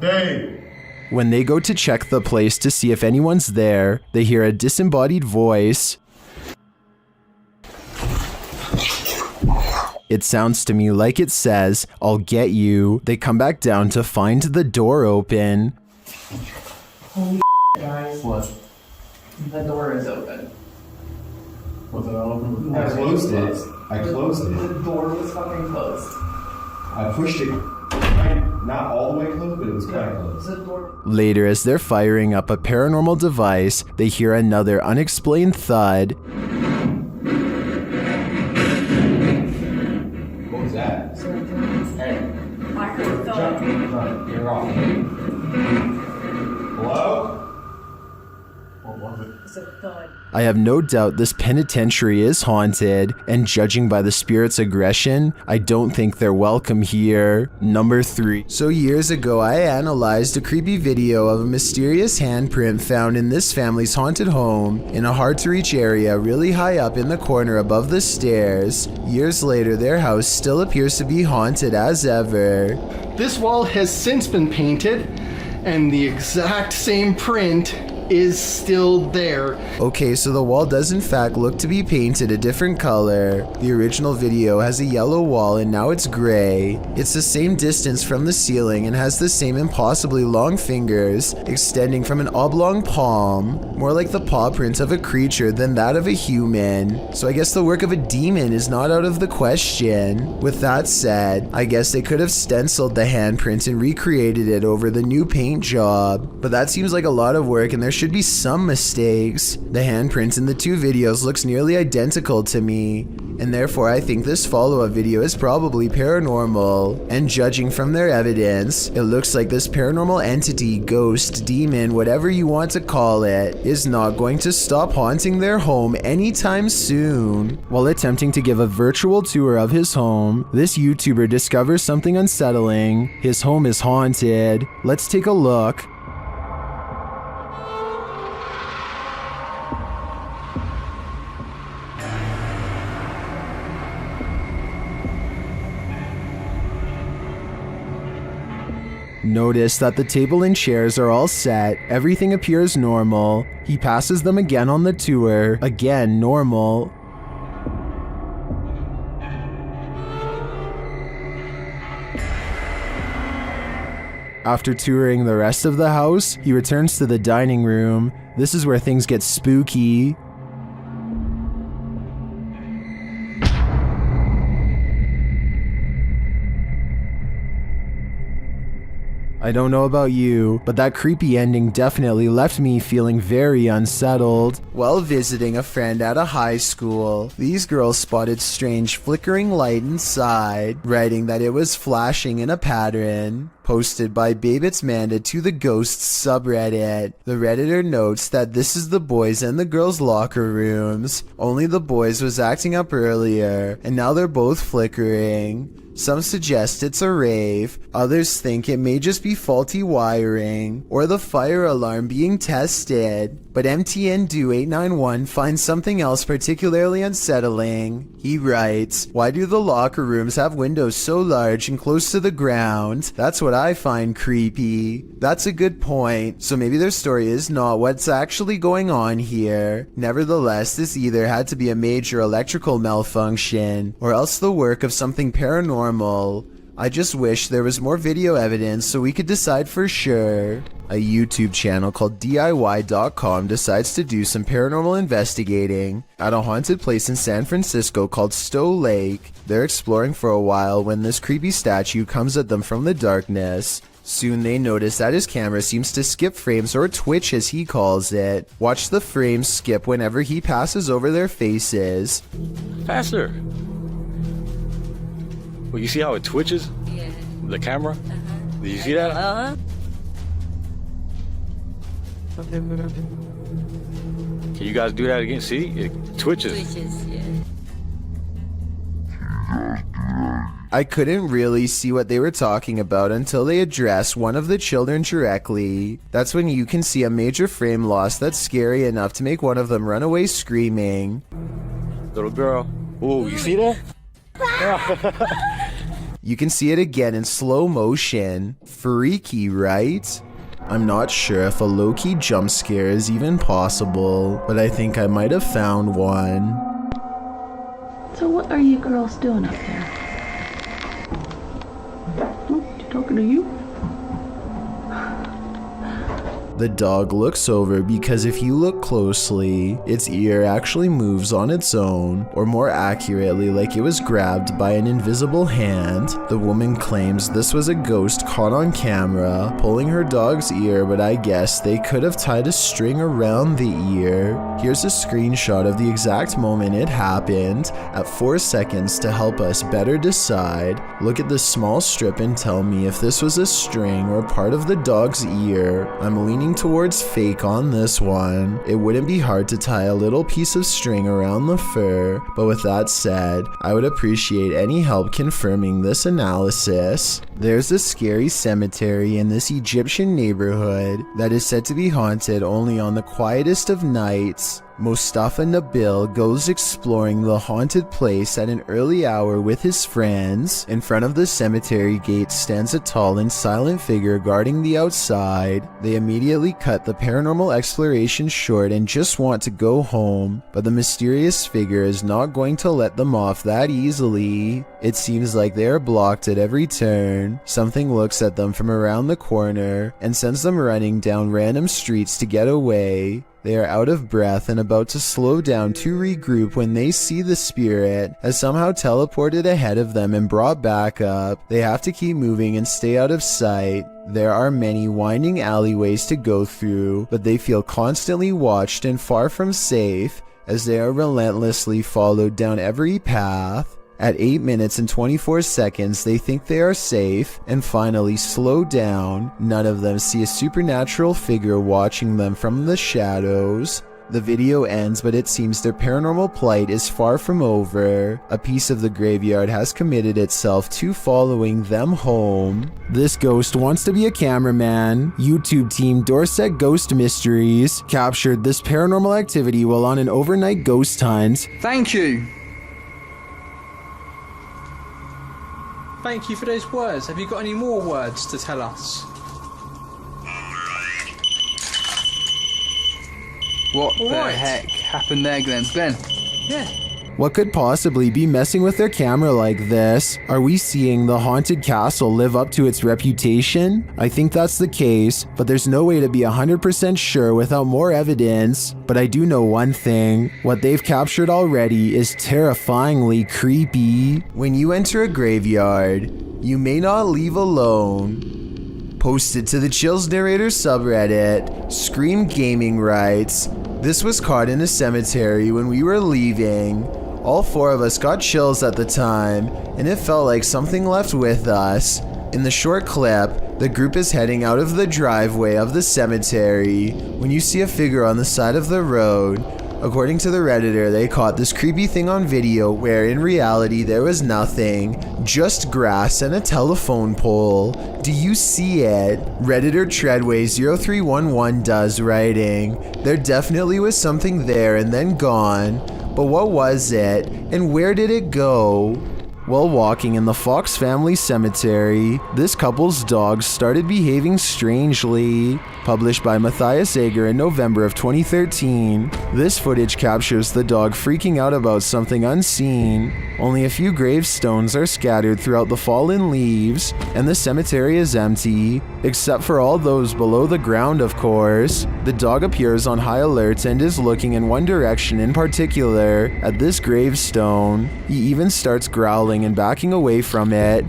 Hey! When they go to check the place to see if anyone's there, they hear a disembodied voice. It sounds to me like it says, "I'll get you." They come back down to find the door open. Holy guys. What? The door is open. Was it open? I closed it. I closed it. The door was fucking closed. I pushed it. Not all the way closed, but it was kind of close. The door. Later, as they're firing up a paranormal device, they hear another unexplained thud. What was that? Hey. I heard a thud. John, you're off. Hello? What was it? It's a thud. I have no doubt this penitentiary is haunted, and judging by the spirit's aggression, I don't think they're welcome here. Number 3. So years ago, I analyzed a creepy video of a mysterious handprint found in this family's haunted home in a hard-to-reach area really high up in the corner above the stairs. Years later, their house still appears to be haunted as ever. This wall has since been painted, and the exact same print is still there. Okay, so the wall does in fact look to be painted a different color. The original video has a yellow wall and now it's gray. It's the same distance from the ceiling and has the same impossibly long fingers extending from an oblong palm, more like the paw print of a creature than that of a human. So I guess the work of a demon is not out of the question. With that said, I guess they could have stenciled the handprint and recreated it over the new paint job, but that seems like a lot of work and there should be some mistakes. The handprints in the two videos looks nearly identical to me, and therefore I think this follow-up video is probably paranormal. And judging from their evidence, it looks like this paranormal entity, ghost, demon, whatever you want to call it, is not going to stop haunting their home anytime soon. While attempting to give a virtual tour of his home, this YouTuber discovers something unsettling. His home is haunted. Let's take a look. Notice that the table and chairs are all set, everything appears normal. He passes them again on the tour, again normal. After touring the rest of the house, he returns to the dining room. This is where things get spooky. I don't know about you, but that creepy ending definitely left me feeling very unsettled. While visiting a friend at a high school, these girls spotted strange flickering light inside, writing that it was flashing in a pattern. Posted by Babitz Manda to the Ghosts subreddit. The Redditor notes that this is the boys and the girls' locker rooms. Only the boys was acting up earlier, and now they're both flickering. Some suggest it's a rave, others think it may just be faulty wiring, or the fire alarm being tested. But MTNDo891 finds something else particularly unsettling. He writes, "Why do the locker rooms have windows so large and close to the ground? That's what I find creepy." That's a good point, so maybe their story is not what's actually going on here. Nevertheless, this either had to be a major electrical malfunction, or else the work of something paranormal. I just wish there was more video evidence so we could decide for sure. A YouTube channel called DIY.com decides to do some paranormal investigating at a haunted place in San Francisco called Stowe Lake. They're exploring for a while when this creepy statue comes at them from the darkness. Soon they notice that his camera seems to skip frames, or twitch as he calls it. Watch the frames skip whenever he passes over their faces. Faster! Well, you see how it twitches? Yeah. The camera? Did you see that? Uh-huh. Can you guys do that again? See? It twitches. Twitches, yeah. I couldn't really see what they were talking about until they addressed one of the children directly. That's when you can see a major frame loss that's scary enough to make one of them run away screaming. Little girl. Ooh, you see that? You can see it again in slow motion. Freaky, right? I'm not sure if a low-key jump scare is even possible, but I think I might have found one. So what are you girls doing up there? Oh, she talking to you? The dog looks over because if you look closely, its ear actually moves on its own, or more accurately, like it was grabbed by an invisible hand. The woman claims this was a ghost caught on camera, pulling her dog's ear, but I guess they could have tied a string around the ear. Here's a screenshot of the exact moment it happened at 4 seconds to help us better decide. Look at this small strip and tell me if this was a string or part of the dog's ear. I'm leaning towards fake on this one. It wouldn't be hard to tie a little piece of string around the fur, but with that said, I would appreciate any help confirming this analysis. There's a scary cemetery in this Egyptian neighborhood that is said to be haunted only on the quietest of nights. Mustafa Nabil goes exploring the haunted place at an early hour with his friends. In front of the cemetery gate stands a tall and silent figure guarding the outside. They immediately cut the paranormal exploration short and just want to go home, but the mysterious figure is not going to let them off that easily. It seems like they are blocked at every turn. Something looks at them from around the corner and sends them running down random streets to get away. They are out of breath and about to slow down to regroup when they see the spirit has somehow teleported ahead of them and brought back up. They have to keep moving and stay out of sight. There are many winding alleyways to go through, but they feel constantly watched and far from safe as they are relentlessly followed down every path. At 8 minutes and 24 seconds, they think they are safe and finally slow down. None of them see a supernatural figure watching them from the shadows. The video ends, but it seems their paranormal plight is far from over. A piece of the graveyard has committed itself to following them home. This ghost wants to be a cameraman. YouTube team Dorset Ghost Mysteries captured this paranormal activity while on an overnight ghost hunt. Thank you. Thank you for those words. Have you got any more words to tell us? What the heck happened there, Glenn? Glenn? Yeah. What could possibly be messing with their camera like this? Are we seeing the haunted castle live up to its reputation? I think that's the case, but there's no way to be 100% sure without more evidence. But I do know one thing. What they've captured already is terrifyingly creepy. When you enter a graveyard, you may not leave alone. Posted to the Chills Narrator subreddit, Scream Gaming writes, "This was caught in a cemetery when we were leaving. All 4 of us got chills at the time, and it felt like something left with us. In the short clip, the group is heading out of the driveway of the cemetery when you see a figure on the side of the road. According to the Redditor, they caught this creepy thing on video where in reality there was nothing, just grass and a telephone pole. Do you see it?" Redditor Treadway0311 does, writing, "There definitely was something there and then gone, but what was it and where did it go?" While walking in the Fox family cemetery, this couple's dogs started behaving strangely. Published by Matthias Ager in November of 2013. This footage captures the dog freaking out about something unseen. Only a few gravestones are scattered throughout the fallen leaves, and the cemetery is empty, except for all those below the ground, of course. The dog appears on high alert and is looking in one direction in particular, at this gravestone. He even starts growling and backing away from it.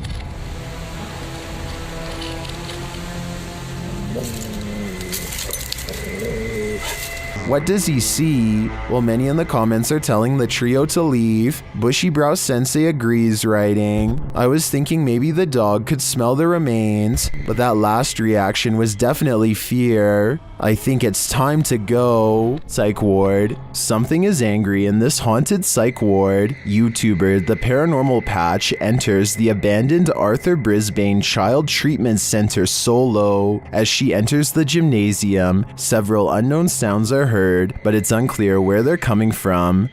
What does he see? Well, many in the comments are telling the trio to leave. Bushybrow Sensei agrees, writing, I was thinking maybe the dog could smell the remains, but that last reaction was definitely fear. I think it's time to go. Psych ward. Something is angry in this haunted psych ward. YouTuber The Paranormal Patch enters the abandoned Arthur Brisbane Child Treatment Center solo. As she enters the gymnasium, several unknown sounds are heard, but it's unclear where they're coming from.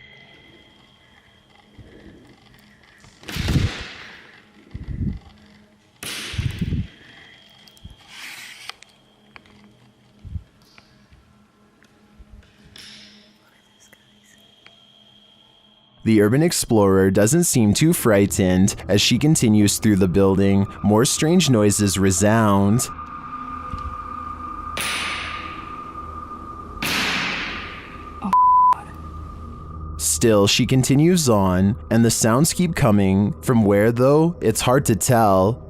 The urban explorer doesn't seem too frightened. As she continues through the building, more strange noises resound. Still, she continues on, and the sounds keep coming. From where, though, it's hard to tell.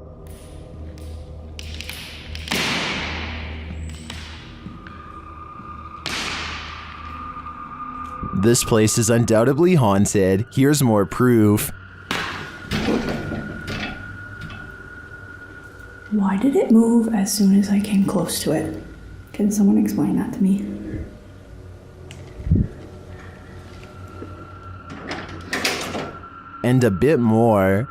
This place is undoubtedly haunted. Here's more proof. Why did it move as soon as I came close to it? Can someone explain that to me? And a bit more.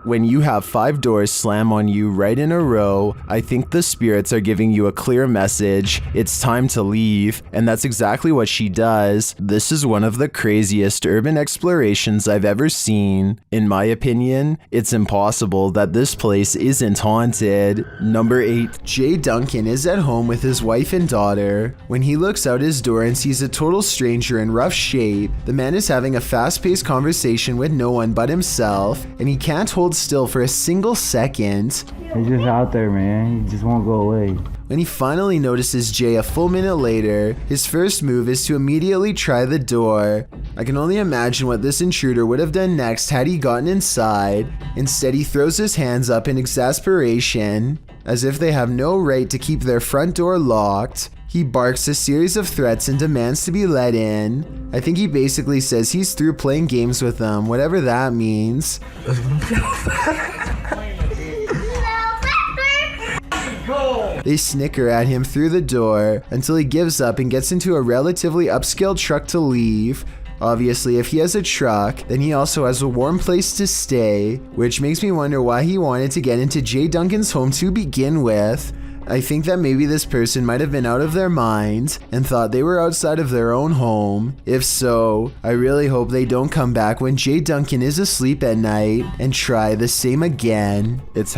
When you have 5 doors slam on you right in a row, I think the spirits are giving you a clear message. It's time to leave, and that's exactly what she does. This is one of the craziest urban explorations I've ever seen. In my opinion, it's impossible that this place isn't haunted. Number 8. Jay Duncan is at home with his wife and daughter. When he looks out his door and sees a total stranger in rough shape, the man is having a fast-paced conversation with no one but himself, and he can't hold still for a single second. He's just out there, man. He just won't go away. When he finally notices Jay a full minute later, his first move is to immediately try the door. I can only imagine what this intruder would have done next had he gotten inside. Instead, he throws his hands up in exasperation, as if they have no right to keep their front door locked. He barks a series of threats and demands to be let in. I think he basically says he's through playing games with them, whatever that means. They snicker at him through the door until he gives up and gets into a relatively upscale truck to leave. Obviously, if he has a truck, then he also has a warm place to stay, which makes me wonder why he wanted to get into Jay Duncan's home to begin with. I think that maybe this person might have been out of their minds and thought they were outside of their own home. If so, I really hope they don't come back when Jay Duncan is asleep at night and try the same again. It's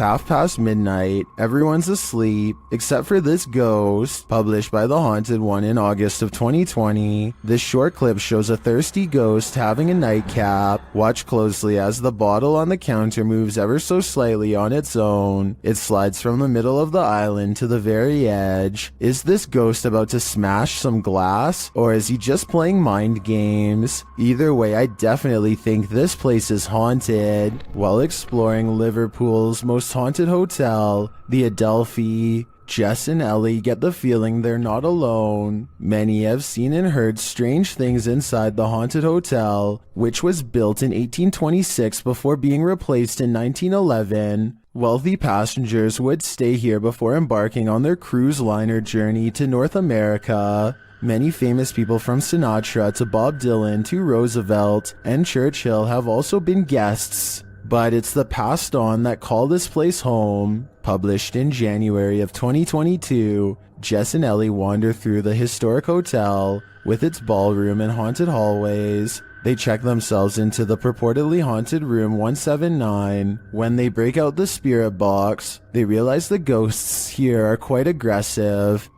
midnight. Everyone's asleep except for this ghost, published by The Haunted One in August of 2020. This short clip shows a thirsty ghost having a nightcap. Watch closely as the bottle on the counter moves ever so slightly on its own. It slides from the middle of the island to the very edge. Is this ghost about to smash some glass, or is he just playing mind games? Either way, I definitely think this place is haunted. While exploring Liverpool's most haunted hotel, the Adelphi, Jess and Ellie get the feeling they're not alone. Many have seen and heard strange things inside the haunted hotel, which was built in 1826 before being replaced in 1911. Wealthy passengers would stay here before embarking on their cruise liner journey to North America. Many famous people from Sinatra to Bob Dylan to Roosevelt and Churchill have also been guests. But it's the passed on that call this place home. Published in January of 2022, Jess and Ellie wander through the historic hotel with its ballroom and haunted hallways. They check themselves into the purportedly haunted room 179. When they break out the spirit box, they realize the ghosts here are quite aggressive.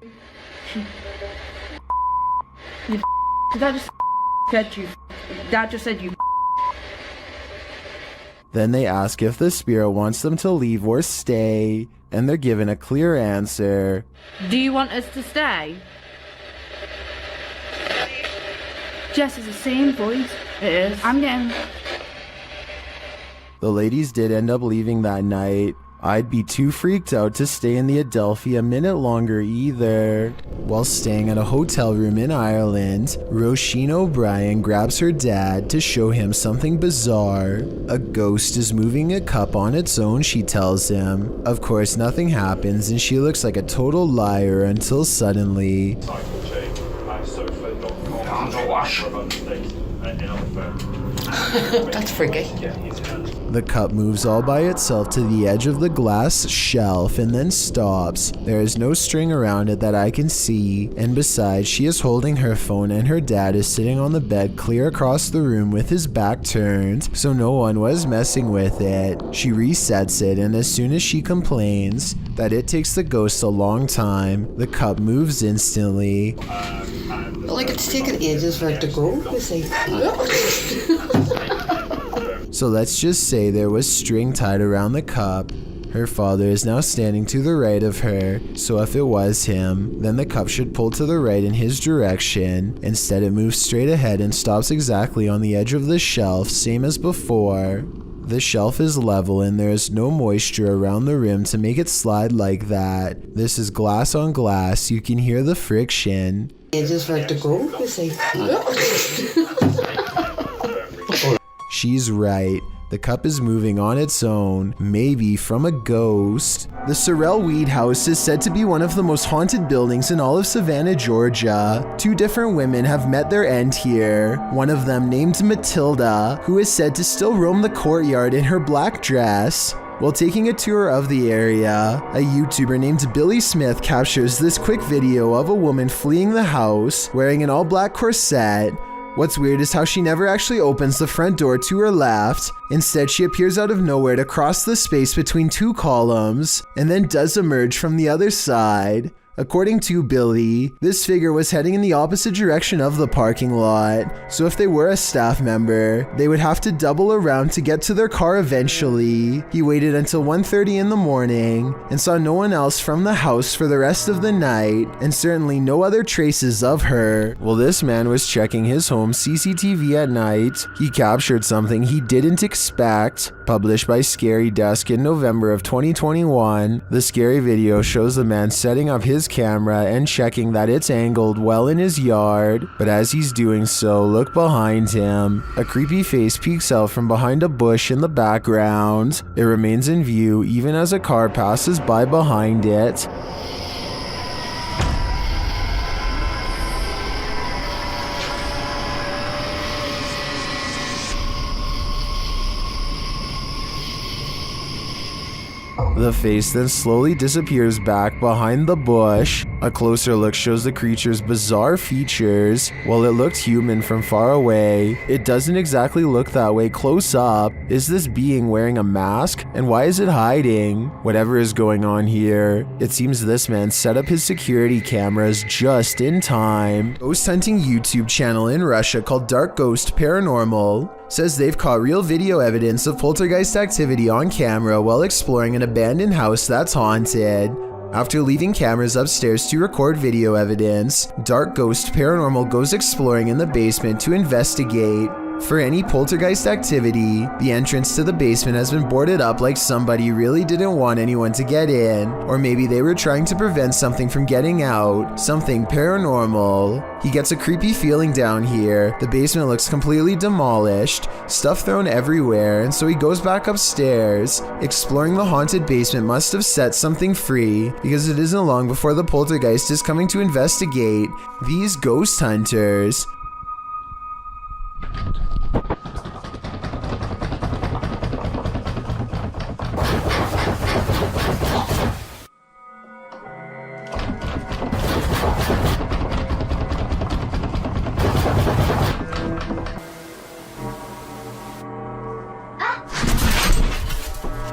That just said you. That just said you. Then they ask if the spirit wants them to leave or stay, and they're given a clear answer. Do you want us to stay? Jess, is the same voice. It is. I'm getting... The ladies did end up leaving that night. I'd be too freaked out to stay in the Adelphi a minute longer either. While staying at a hotel room in Ireland, Roisin O'Brien grabs her dad to show him something bizarre. A ghost is moving a cup on its own, she tells him. Of course, nothing happens and she looks like a total liar until suddenly... That's freaky. The cup moves all by itself to the edge of the glass shelf and then stops. There is no string around it that I can see, and besides, she is holding her phone and her dad is sitting on the bed clear across the room with his back turned, so no one was messing with it. She resets it, and as soon as she complains that it takes the ghost a long time, the cup moves instantly. Like it's taken ages for it to go, you see. So let's just say there was string tied around the cup. Her father is now standing to the right of her, so if it was him, then the cup should pull to the right in his direction. Instead, it moves straight ahead and stops exactly on the edge of the shelf, same as before. The shelf is level and there is no moisture around the rim to make it slide like that. This is glass on glass, you can hear the friction. Ages for it to go, you see. She's right. The cup is moving on its own, maybe from a ghost. The Sorrel Weed House is said to be one of the most haunted buildings in all of Savannah, Georgia. 2 different women have met their end here. One of them named Matilda, who is said to still roam the courtyard in her black dress. While taking a tour of the area, a YouTuber named Billy Smith captures this quick video of a woman fleeing the house, wearing an all-black corset. What's weird is how she never actually opens the front door to her left. Instead, she appears out of nowhere to cross the space between 2 columns, and then does emerge from the other side. According to Billy, this figure was heading in the opposite direction of the parking lot, so if they were a staff member, they would have to double around to get to their car eventually. He waited until 1:30 in the morning and saw no one else from the house for the rest of the night, and certainly no other traces of her. While this man was checking his home CCTV at night, he captured something he didn't expect. Published by Scary Desk in November of 2021, the scary video shows the man setting up his camera and checking that it's angled well in his yard, but as he's doing so, look behind him. A creepy face peeks out from behind a bush in the background. It remains in view even as a car passes by behind it. The face then slowly disappears back behind the bush. A closer look shows the creature's bizarre features. While it looked human from far away, it doesn't exactly look that way close up. Is this being wearing a mask? And why is it hiding? Whatever is going on here, it seems this man set up his security cameras just in time. Ghost hunting YouTube channel in Russia called Dark Ghost Paranormal says they've caught real video evidence of poltergeist activity on camera while exploring an abandoned house that's haunted. After leaving cameras upstairs to record video evidence, Dark Ghost Paranormal goes exploring in the basement to investigate. For any poltergeist activity, the entrance to the basement has been boarded up like somebody really didn't want anyone to get in, or maybe they were trying to prevent something from getting out, something paranormal. He gets a creepy feeling down here. The basement looks completely demolished, stuff thrown everywhere, and so he goes back upstairs. Exploring the haunted basement must have set something free, because it isn't long before the poltergeist is coming to investigate these ghost hunters.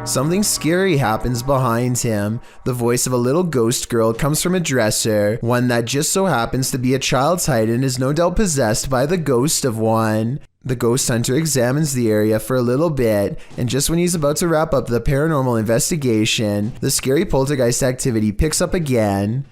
Something scary happens behind him. The voice of a little ghost girl comes from a dresser, one that just so happens to be a child's height and is no doubt possessed by the ghost of one. The ghost hunter examines the area for a little bit, and just when he's about to wrap up the paranormal investigation, the scary poltergeist activity picks up again.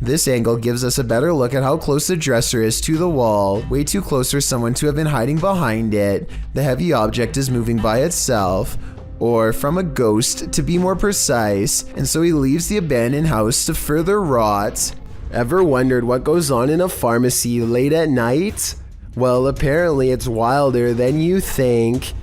This angle gives us a better look at how close the dresser is to the wall, way too close for someone to have been hiding behind it. The heavy object is moving by itself, or from a ghost to be more precise, and so he leaves the abandoned house to further rot. Ever wondered what goes on in a pharmacy late at night? Well, apparently it's wilder than you think.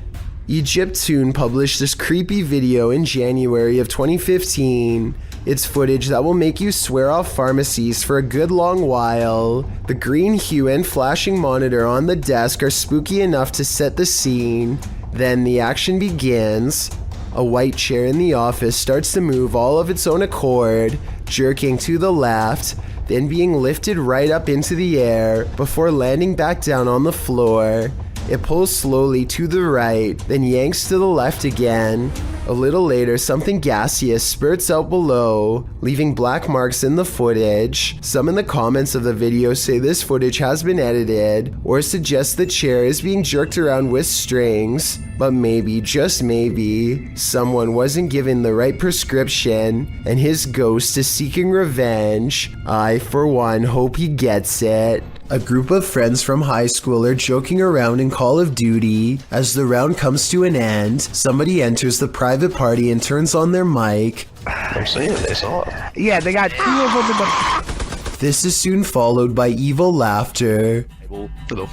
Egyptoon published this creepy video in January of 2015. It's footage that will make you swear off pharmacies for a good long while. The green hue and flashing monitor on the desk are spooky enough to set the scene. Then the action begins. A white chair in the office starts to move all of its own accord, jerking to the left, then being lifted right up into the air before landing back down on the floor. It pulls slowly to the right, then yanks to the left again. A little later, something gaseous spurts out below, leaving black marks in the footage. Some in the comments of the video say this footage has been edited, or suggest the chair is being jerked around with strings. But maybe, just maybe, someone wasn't given the right prescription, and his ghost is seeking revenge. I, for one, hope he gets it. A group of friends from high school are joking around in Call of Duty. As the round comes to an end, somebody enters the private party and turns on their mic. I'm saying this off. Yeah, they got 2 of them. This is soon followed by evil laughter.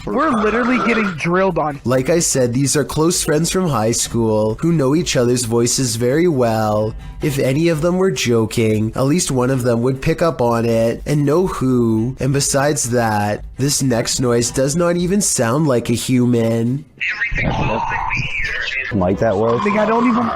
We're literally getting drilled on. Like I said, these are close friends from high school who know each other's voices very well. If any of them were joking, at least one of them would pick up on it and know who. And besides that, this next noise does not even sound like a human. Like that word? I think I don't even...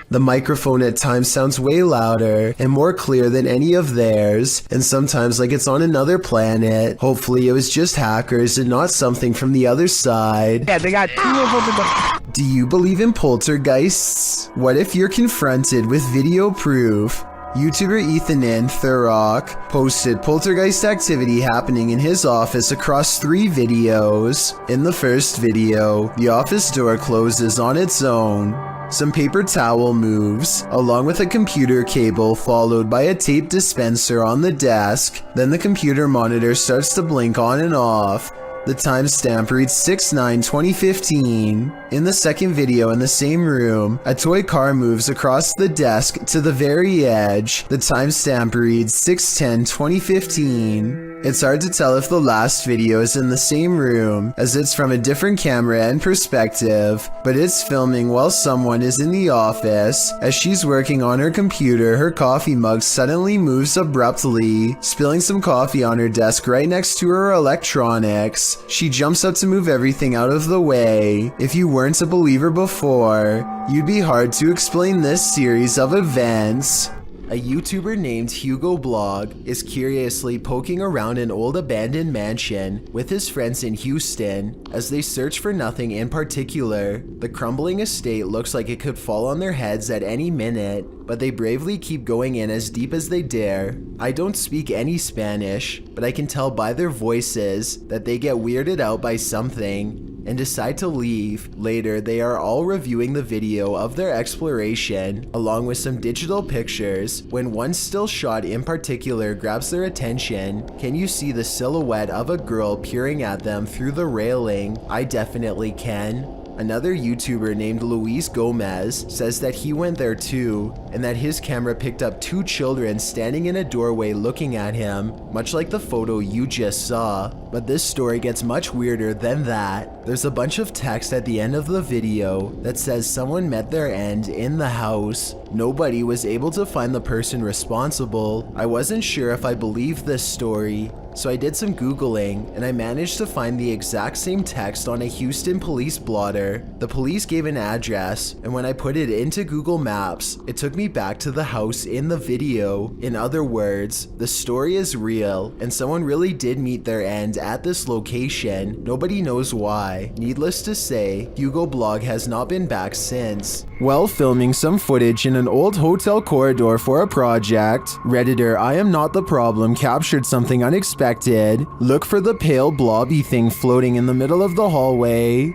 The microphone at times sounds way louder and more clear than any of theirs, and sometimes like it's on another planet. Hopefully it was just hackers and not something from the other side. Yeah, they got 2 of them. Do you believe in poltergeists? What if you're confronted with video proof? YouTuber Ethanin Thurrock posted poltergeist activity happening in his office across 3 videos. In the first video, the office door closes on its own. Some paper towel moves, along with a computer cable followed by a tape dispenser on the desk. Then the computer monitor starts to blink on and off. The timestamp reads 6/9/2015. In the second video in the same room, a toy car moves across the desk to the very edge. The timestamp reads 6/10/2015. It's hard to tell if the last video is in the same room, as it's from a different camera and perspective, but it's filming while someone is in the office. As she's working on her computer, her coffee mug suddenly moves abruptly, spilling some coffee on her desk right next to her electronics. She jumps up to move everything out of the way. If you weren't a believer before, you'd be hard to explain this series of events. A YouTuber named Hugo Blog is curiously poking around an old abandoned mansion with his friends in Houston as they search for nothing in particular. The crumbling estate looks like it could fall on their heads at any minute, but they bravely keep going in as deep as they dare. I don't speak any Spanish, but I can tell by their voices that they get weirded out by something and decide to leave. Later, they are all reviewing the video of their exploration, along with some digital pictures, when one still shot in particular grabs their attention. Can you see the silhouette of a girl peering at them through the railing? I definitely can. Another YouTuber named Luis Gomez says that he went there too, and that his camera picked up 2 children standing in a doorway looking at him, much like the photo you just saw. But this story gets much weirder than that. There's a bunch of text at the end of the video that says someone met their end in the house. Nobody was able to find the person responsible. I wasn't sure if I believed this story, so I did some Googling, and I managed to find the exact same text on a Houston police blotter. The police gave an address, and when I put it into Google Maps, it took me back to the house in the video. In other words, the story is real, and someone really did meet their end at this location. Nobody knows why. Needless to say, Hugo Blog has not been back since. While filming some footage in an old hotel corridor for a project, Redditor I Am Not the Problem captured something unexpected. Look for the pale blobby thing floating in the middle of the hallway.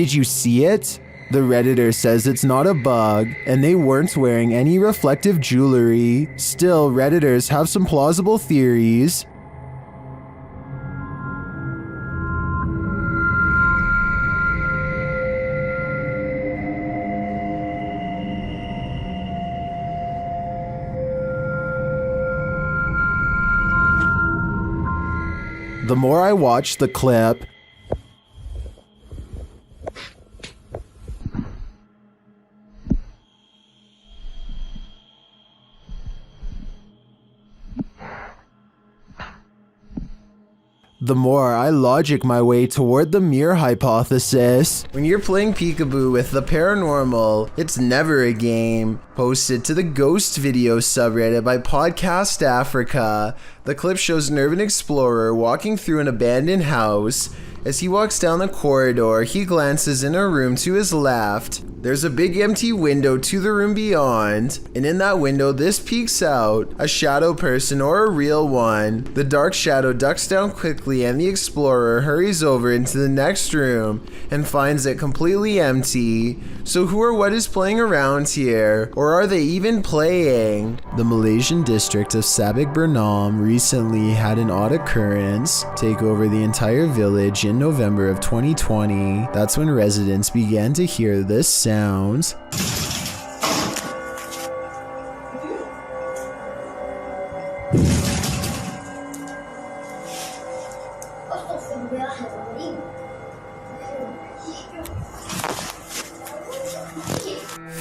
Did you see it? The Redditor says it's not a bug, and they weren't wearing any reflective jewelry. Still, Redditors have some plausible theories. The more I watch the clip, the more I logic my way toward the mirror hypothesis. When you're playing peekaboo with the paranormal, it's never a game. Posted to the Ghost Video subreddit by Podcast Africa, the clip shows an urban explorer walking through an abandoned house. As he walks down the corridor, he glances in a room to his left. There's a big empty window to the room beyond, and in that window this peeks out, a shadow person or a real one. The dark shadow ducks down quickly and the explorer hurries over into the next room and finds it completely empty. So who or what is playing around here? Or are they even playing? The Malaysian district of Sabak Bernam recently had an odd occurrence take over the entire village in November of 2020. That's when residents began to hear this sound.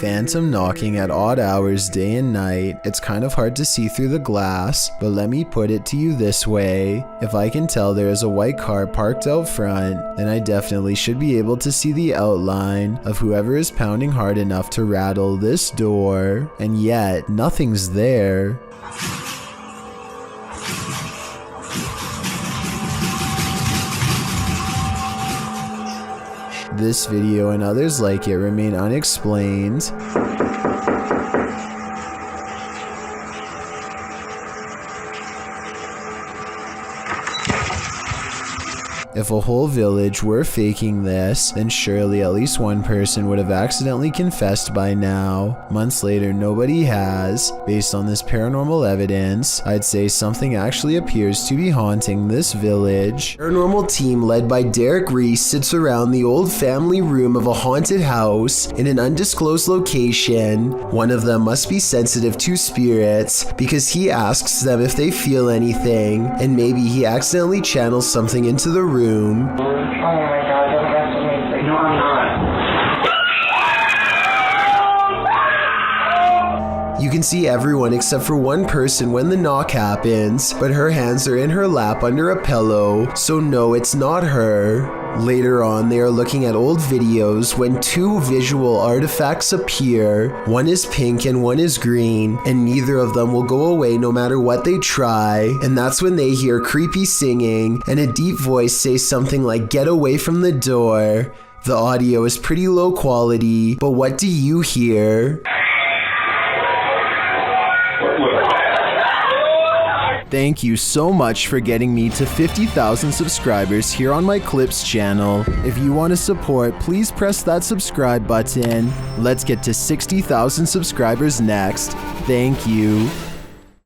Phantom knocking at odd hours day and night. It's kind of hard to see through the glass, but let me put it to you this way. If I can tell there is a white car parked out front, then I definitely should be able to see the outline of whoever is pounding hard enough to rattle this door, and yet nothing's there. This video and others like it remain unexplained. If a whole village were faking this, then surely at least one person would have accidentally confessed by now. Months later, nobody has. Based on this paranormal evidence, I'd say something actually appears to be haunting this village. Paranormal team led by Derek Reese sits around the old family room of a haunted house in an undisclosed location. One of them must be sensitive to spirits because he asks them if they feel anything, and maybe he accidentally channels something into the room. Oh my god, don't mess with me. No, I'm not. You can see everyone except for one person when the knock happens, but her hands are in her lap under a pillow, so no, it's not her. Later on, they are looking at old videos when two visual artifacts appear. One is pink and one is green, and neither of them will go away no matter what they try. And that's when they hear creepy singing and a deep voice say something like, "Get away from the door." The audio is pretty low quality, but what do you hear? Thank you so much for getting me to 50,000 subscribers here on my Clips channel. If you want to support, please press that subscribe button. Let's get to 60,000 subscribers next. Thank you.